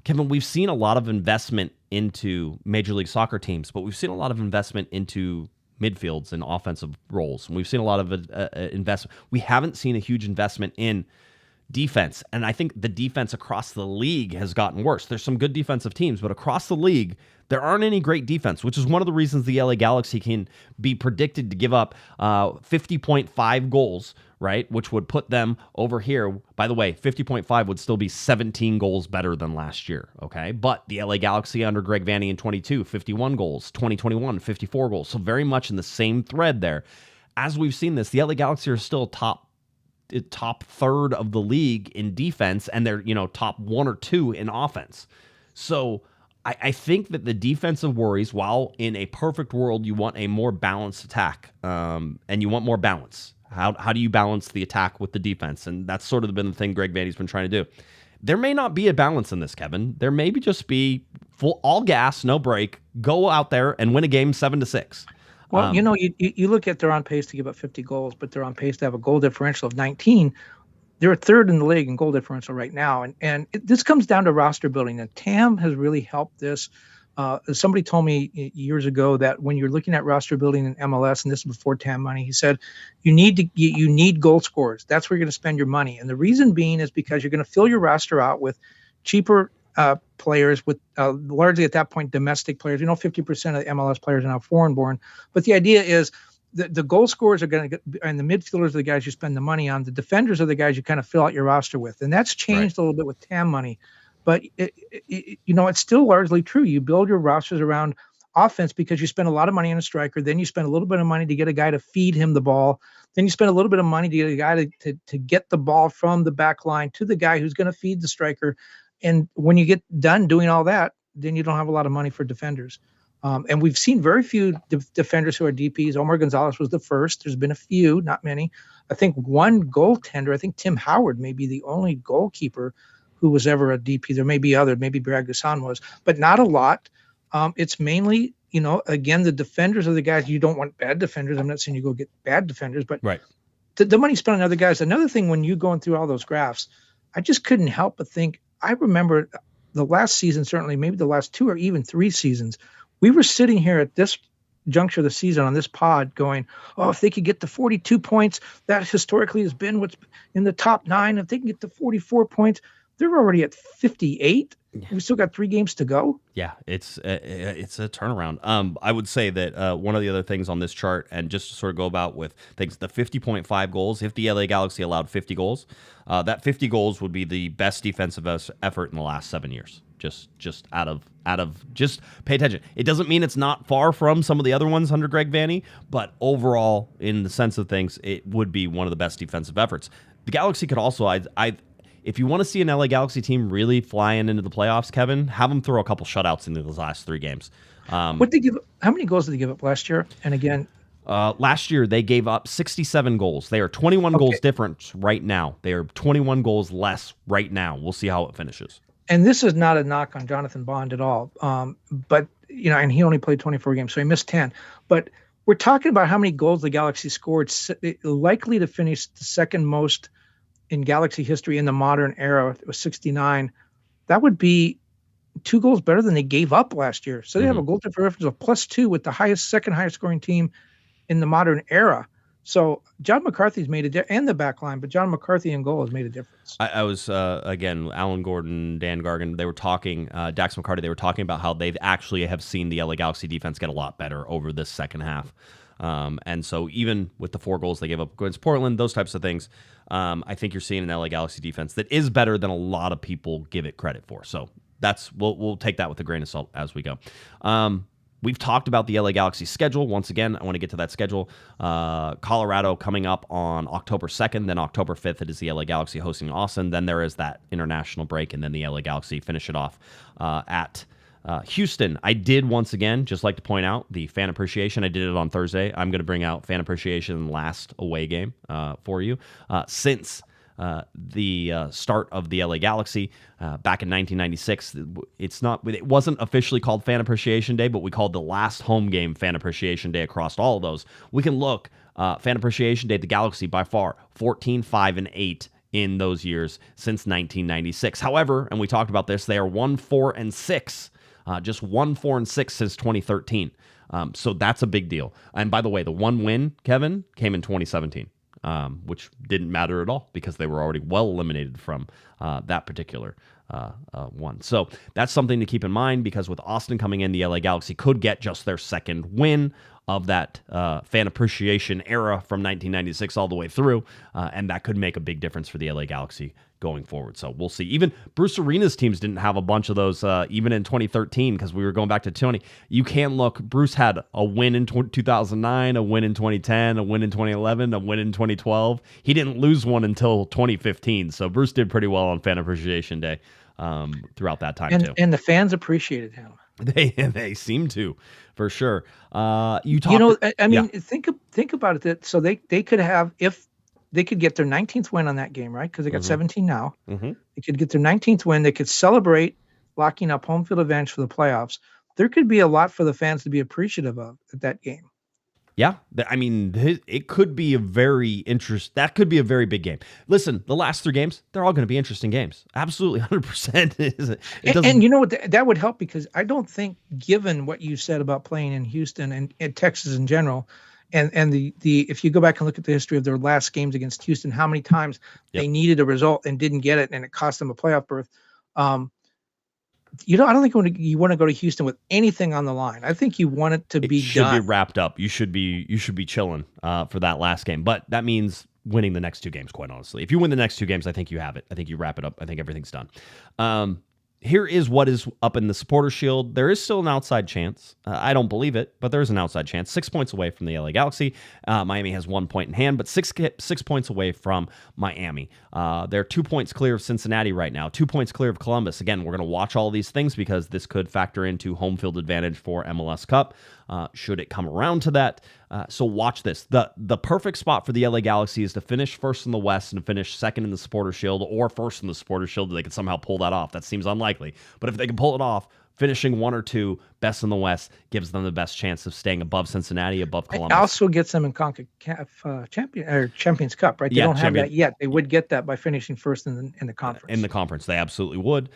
Kevin, we've seen a lot of investment into Major League Soccer teams, but we've seen a lot of investment into midfields and offensive roles. And we've seen a lot of investment. We haven't seen a huge investment in defense, and I think the defense across the league has gotten worse. There's some good defensive teams, but across the league, there aren't any great defense, which is one of the reasons the LA Galaxy can be predicted to give up 50.5 goals, right? Which would put them over here. By the way, 50.5 would still be 17 goals better than last year, okay? But the LA Galaxy under Greg Vanney in 22, 51 goals, 2021, 54 goals. So very much in the same thread there. As we've seen this, the LA Galaxy are still top third of the league in defense, and they're top 1 or 2 in offense. So I think that the defensive worries, while in a perfect world you want a more balanced attack, and you want more balance. How do you balance the attack with the defense? And that's sort of been the thing Greg Vanney's been trying to do. There may not be a balance in this, Kevin. There may just be full all gas, no break. Go out there and win a game 7-6. Well, you look at they're on pace to give up 50 goals, but they're on pace to have a goal differential of 19. They're third in the league in goal differential right now. This comes down to roster building. And TAM has really helped this. Somebody told me years ago that when you're looking at roster building in MLS, and this is before TAM money, he said, you need goal scorers. That's where you're going to spend your money. And the reason being is because you're going to fill your roster out with cheaper players, with largely at that point domestic players. 50% of the MLS players are now foreign born. But the idea is the goal scorers are going to get, and the midfielders are the guys you spend the money on. The defenders are the guys you kind of fill out your roster with. And that's changed a little bit with TAM money. But it's still largely true. You build your rosters around offense because you spend a lot of money on a striker. Then you spend a little bit of money to get a guy to feed him the ball. Then you spend a little bit of money to get a guy to get the ball from the back line to the guy who's going to feed the striker. And when you get done doing all that, then you don't have a lot of money for defenders. And we've seen very few defenders who are DPs. Omar Gonzalez was the first. There's been a few, not many. I think one goaltender, I think Tim Howard may be the only goalkeeper who was ever a DP. There may be other, maybe Brad Gasson was, but not a lot. It's mainly, again, the defenders are the guys. You don't want bad defenders. I'm not saying you go get bad defenders, but the money spent on other guys. Another thing, when you're going through all those graphs, I just couldn't help but think, I remember the last season, certainly maybe the last 2 or even 3 seasons, we were sitting here at this juncture of the season on this pod going, if they could get to 42 points, that historically has been what's in the top 9. If they can get to 44 points, they're already at 58. Yeah. We still got 3 games to go. Yeah, it's a turnaround. I would say that one of the other things on this chart, and just to sort of go about with things, the 50.5 goals, if the LA Galaxy allowed 50 goals, that 50 goals would be the best defensive effort in the last 7 years. Just out of just pay attention. It doesn't mean it's not far from some of the other ones under Greg Vanney, but overall, in the sense of things, it would be one of the best defensive efforts. The Galaxy could also, if you want to see an LA Galaxy team really flying into the playoffs, Kevin, have them throw a couple shutouts into those last 3 games. How many goals did they give up last year? And again, last year they gave up 67 goals. They are 21 goals different right now. They are 21 goals less right now. We'll see how it finishes. And this is not a knock on Jonathan Bond at all. But and he only played 24 games, so he missed 10. But we're talking about how many goals the Galaxy scored, likely to finish the second most in Galaxy history in the modern era. It was 69. That would be 2 goals better than they gave up last year. So they have a goal differential of +2 with the second highest scoring team in the modern era. So John McCarthy's made a difference, and the back line, but John McCarthy in goal has made a difference. I was, again, Alan Gordon, Dan Gargan, they were talking, Dax McCarty, they were talking about how they actually have seen the LA Galaxy defense get a lot better over this second half. And so even with the 4 goals they gave up against Portland, those types of things, I think you're seeing an LA Galaxy defense that is better than a lot of people give it credit for. So we'll take that with a grain of salt as we go. We've talked about the LA Galaxy schedule. Once again, I want to get to that schedule. Colorado coming up on October 2nd. Then October 5th, it is the LA Galaxy hosting Austin. Then there is that international break, and then the LA Galaxy finish it off at Houston. I did, once again, just like to point out the fan appreciation. I did it on Thursday. I'm going to bring out fan appreciation last away game for you. Since the start of the LA Galaxy back in 1996. It wasn't officially called Fan Appreciation Day, but we called the last home game Fan Appreciation Day across all of those. We can look, Fan Appreciation Day, the Galaxy by far 14, 5, and 8 in those years since 1996. However, and we talked about this, they are 1, 4, and 6. Just 1, 4, and 6 since 2013. So that's a big deal. And by the way, the one win, Kevin, came in 2017. Which didn't matter at all because they were already well eliminated from that particular one. So that's something to keep in mind, because with Austin coming in, the LA Galaxy could get just their second win of that fan appreciation era from 1996 all the way through, and that could make a big difference for the LA Galaxy going forward. So we'll see. Even Bruce Arena's teams didn't have a bunch of those even in 2013, because we were going back to 20. You can look, Bruce had a win in 2009, a win in 2010, a win in 2011, a win in 2012. He didn't lose one until 2015. So Bruce did pretty well on Fan Appreciation Day throughout that time too. And the fans appreciated him. They seem to, for sure. I mean, yeah. think about it. That so they could have, if they could get their 19th win on that game, right? Because they got 17 now. Mm-hmm. They could get their 19th win. They could celebrate locking up home field advantage for the playoffs. There could be a lot for the fans to be appreciative of at that game. Yeah, I mean, it could be that could be a very big game. Listen, the last 3 games, they're all going to be interesting games. Absolutely, 100%. And you know what, that would help, because I don't think, given what you said about playing in Houston and Texas in general, and the if you go back and look at the history of their last games against Houston, how many times they needed a result and didn't get it, and it cost them a playoff berth. I don't think you want to go to Houston with anything on the line. I think you want it to be should done. be wrapped up. You should be chilling for that last game. But that means winning the next 2 games, quite honestly. If you win the next 2 games, I think you have it. I think you wrap it up. I think everything's done. Here is what is up in the Supporter Shield. There is still an outside chance. I don't believe it, but there is an outside chance. 6 points away from the LA Galaxy. Miami has 1 point in hand, but 6 points away from Miami. They're 2 points clear of Cincinnati right now, 2 points clear of Columbus. Again, we're going to watch all these things because this could factor into home field advantage for MLS Cup, should it come around to that. So watch this. The perfect spot for the LA Galaxy is to finish first in the West and finish second in the Supporter Shield, or first in the Supporter Shield. They could somehow pull that off. That seems unlikely. But if they can pull it off, finishing 1 or 2 best in the West gives them the best chance of staying above Cincinnati, above Columbus. It also gets them in CONCACAF Champions Cup, right? They don't have that yet. They would get that by finishing first in the conference. In the conference, they absolutely would.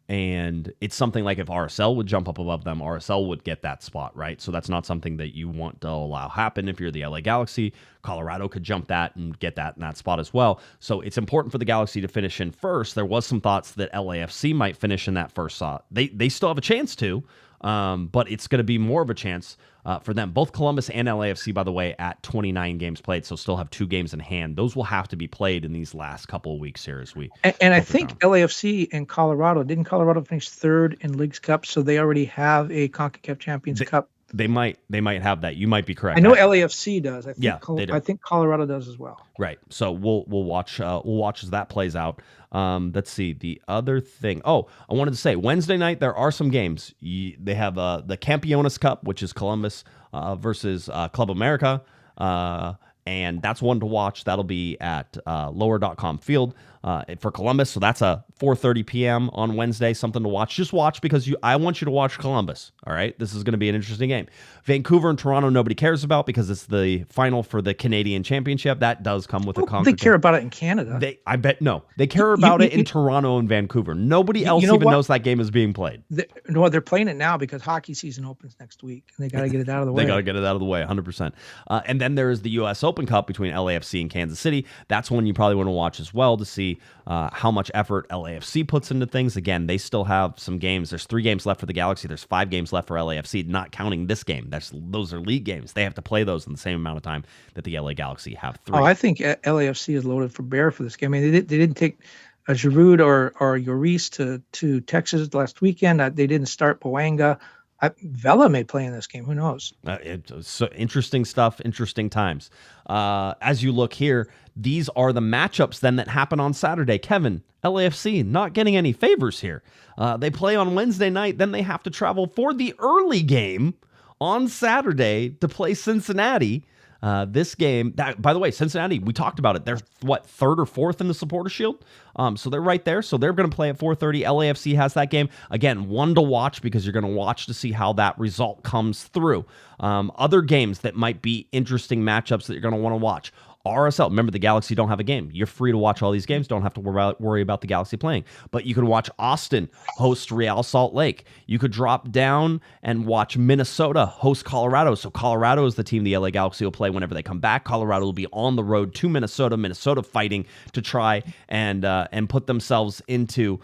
And it's something like if RSL would jump up above them, RSL would get that spot, right? So that's not something that you want to allow happen if you're the LA Galaxy. Colorado could jump that and get that in that spot as well. So it's important for the Galaxy to finish in first. There was some thoughts that LAFC might finish in that first slot. They still have a chance to, but it's going to be more of a chance for them. Both Columbus and LAFC, by the way, at 29 games played, so still have 2 games in hand. Those will have to be played in these last couple of weeks here as we. And I think LAFC and Colorado, didn't Colorado finish 3rd in Leagues Cup, so they already have a CONCACAF Champions Cup. They might have that. You might be correct. I know LAFC does. I think they do. I think Colorado does as well. Right. So we'll watch as that plays out. Let's see the other thing. Oh, I wanted to say Wednesday night there are some games. They have the Campeones Cup, which is Columbus versus Club America, and that's one to watch. That'll be at lower.com field for Columbus. So that's a 4:30 p.m. on Wednesday. Something to watch. Just watch because I want you to watch Columbus. All right, this is going to be an interesting game. Vancouver and Toronto, nobody cares about because it's the final for the Canadian Championship. That does come with a CONCACAF. They care about it in Canada. I bet no. They care about it in Toronto and Vancouver. Nobody else even knows that game is being played. They're playing it now because hockey season opens next week, and they got to get it out of the way. They got to get it out of the way, 100%. And then there is the U.S. Open Cup between LAFC and Kansas City. That's one you probably want to watch as well to see how much effort LAFC puts into things. Again, they still have some games. There's 3 games left for the Galaxy. There's 5 games left for LAFC, not counting this game. Those are league games. They have to play those in the same amount of time that the LA Galaxy have 3. Oh, I think LAFC is loaded for bear for this game. I mean, they didn't take Giroud or Lloris to Texas last weekend. They didn't start Boanga. Vela may play in this game. Who knows? So interesting stuff, interesting times. As you look here, these are the matchups then that happen on Saturday. Kevin, LAFC not getting any favors here. They play on Wednesday night, then they have to travel for the early game on Saturday to play Cincinnati. This game, by the way, Cincinnati, we talked about it. They're, 3rd or 4th in the Supporter Shield? So they're right there. So they're going to play at 4:30. LAFC has that game. Again, one to watch because you're going to watch to see how that result comes through. Other games that might be interesting matchups that you're going to want to watch. RSL, remember the Galaxy don't have a game. You're free to watch all these games. Don't have to worry about the Galaxy playing. But you can watch Austin host Real Salt Lake. You could drop down and watch Minnesota host Colorado. So Colorado is the team the LA Galaxy will play whenever they come back. Colorado will be on the road to Minnesota. Minnesota fighting to try and put themselves into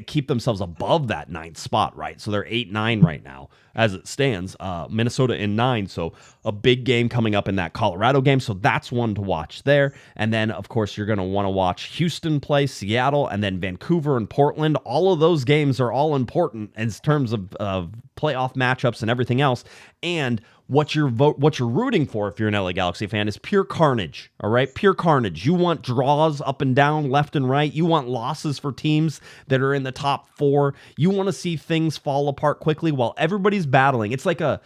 keep themselves above that 9th spot, right? So they're 8-9 right now as it stands. Minnesota in 9, so a big game coming up in that Colorado game. So that's one to watch there. And then, of course, you're going to want to watch Houston play Seattle, and then Vancouver and Portland. All of those games are all important in terms of playoff matchups and everything else. And what you're rooting for if you're an LA Galaxy fan is pure carnage, all right? Pure carnage. You want draws up and down, left and right. You want losses for teams that are in the top 4. You want to see things fall apart quickly while everybody's battling. It's like a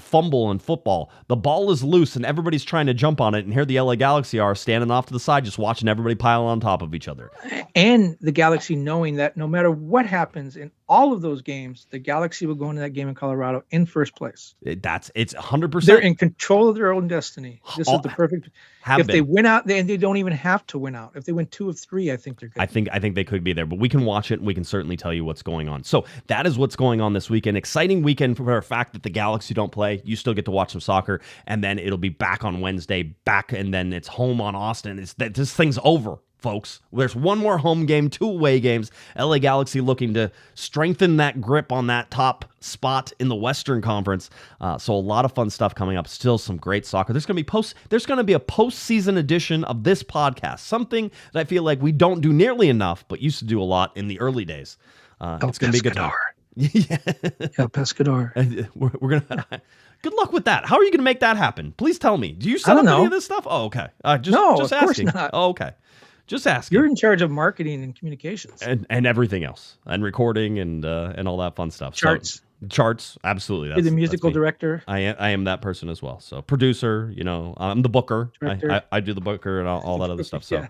fumble in football. The ball is loose and everybody's trying to jump on it, and here the LA Galaxy are standing off to the side just watching everybody pile on top of each other. And the Galaxy knowing that no matter what happens in all of those games, the Galaxy will go into that game in Colorado in first place. It's 100%. They're in control of their own destiny. This is the perfect. They win out, they don't even have to win out. If they win 2 of 3, I think they're good. I think they could be there, but we can watch it and we can certainly tell you what's going on. So that is what's going on this weekend. Exciting weekend for a fact that the Galaxy don't play. You still get to watch some soccer, and then it'll be back on Wednesday, and then it's home on Austin. This thing's over, folks. There's one more home game, 2 away games. LA Galaxy looking to strengthen that grip on that top spot in the Western Conference. So a lot of fun stuff coming up. Still some great soccer. There's going to be a postseason edition of this podcast, something that I feel like we don't do nearly enough, but used to do a lot in the early days. It's going to be a good time. Yeah, Pescador. We're gonna. Good luck with that. How are you going to make that happen? Please tell me. Do you set up any of this stuff? Oh, okay. Just of course asking. not. Oh, okay. Just asking. You're in charge of marketing and communications and everything else, and recording and all that fun stuff. Charts. Charts, absolutely. You're the musical director. I am that person as well. So producer, I'm the booker. I do the booker and all that other stuff. So.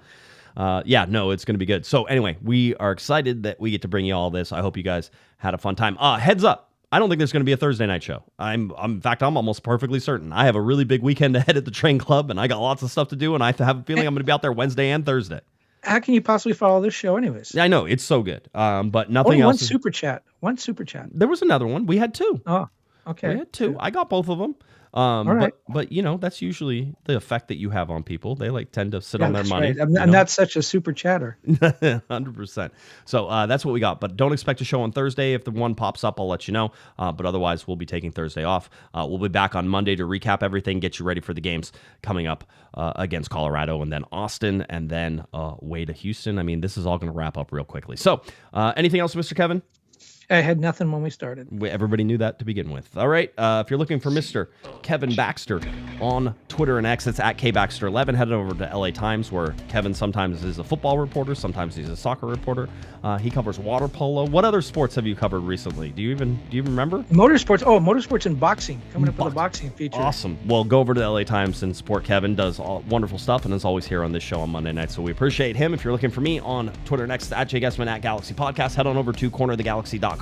It's going to be good. So anyway, we are excited that we get to bring you all this. I hope you guys had a fun time. Heads up. I don't think there's going to be a Thursday night show. In fact, I'm almost perfectly certain. I have a really big weekend ahead at the Train Club, and I got lots of stuff to do, and I have a feeling I'm going to be out there Wednesday and Thursday. How can you possibly follow this show anyways? Yeah, I know. It's so good. But nothing Only else. One super chat. There was another one. We had 2. Oh, okay. We had 2. I got both of them. All right. But that's usually the effect that you have on people. They tend to sit on their money. Right. I'm not such a super chatter. 100%. So that's what we got. But don't expect a show on Thursday. If the one pops up, I'll let you know. But otherwise, we'll be taking Thursday off. We'll be back on Monday to recap everything, get you ready for the games coming up against Colorado and then Austin and then way to Houston. I mean, this is all going to wrap up real quickly. So anything else, Mr. Kevin? I had nothing when we started. Everybody knew that to begin with. All right. If you're looking for Mr. Kevin Baxter on Twitter and X, it's at KBaxter11. Head over to LA Times, where Kevin sometimes is a football reporter, sometimes he's a soccer reporter. He covers water polo. What other sports have you covered recently? Do you even remember? Motorsports. Oh, motorsports and boxing. Coming up with a boxing feature. Awesome. Well, go over to LA Times and support Kevin. Does wonderful stuff and is always here on this show on Monday night. So we appreciate him. If you're looking for me on Twitter and X, at Guesman, at Galaxy Podcast, head on over to cornerofthegalaxy.com.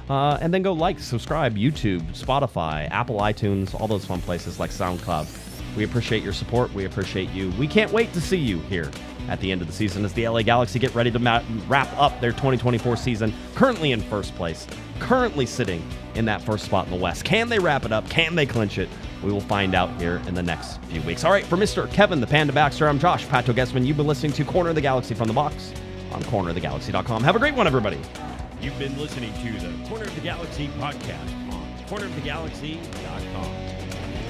And then go subscribe, YouTube, Spotify, Apple iTunes, all those fun places like SoundCloud. We appreciate your support. We appreciate you. We can't wait to see you here at the end of the season as the LA Galaxy get ready to wrap up their 2024 season, currently in first place, currently sitting in that first spot in the West. Can they wrap it up? Can they clinch it? We will find out here in the next few weeks. All right, for Mr. Kevin the Panda Baxter, I'm Josh Pato Guesman. You've been listening to Corner of the Galaxy from the Box on cornerofthegalaxy.com. Have a great one, everybody. You've been listening to the Corner of the Galaxy podcast on cornerofthegalaxy.com.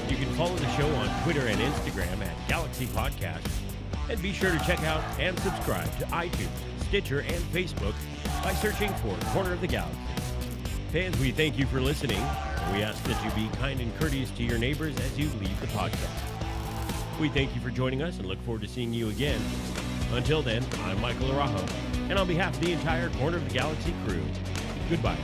You can follow the show on Twitter and Instagram at Galaxy Podcast. And be sure to check out and subscribe to iTunes, Stitcher, and Facebook by searching for Corner of the Galaxy. Fans, we thank you for listening. And we ask that you be kind and courteous to your neighbors as you leave the podcast. We thank you for joining us and look forward to seeing you again. Until then, I'm Michael Araujo, and on behalf of the entire Corner of the Galaxy crew, goodbye.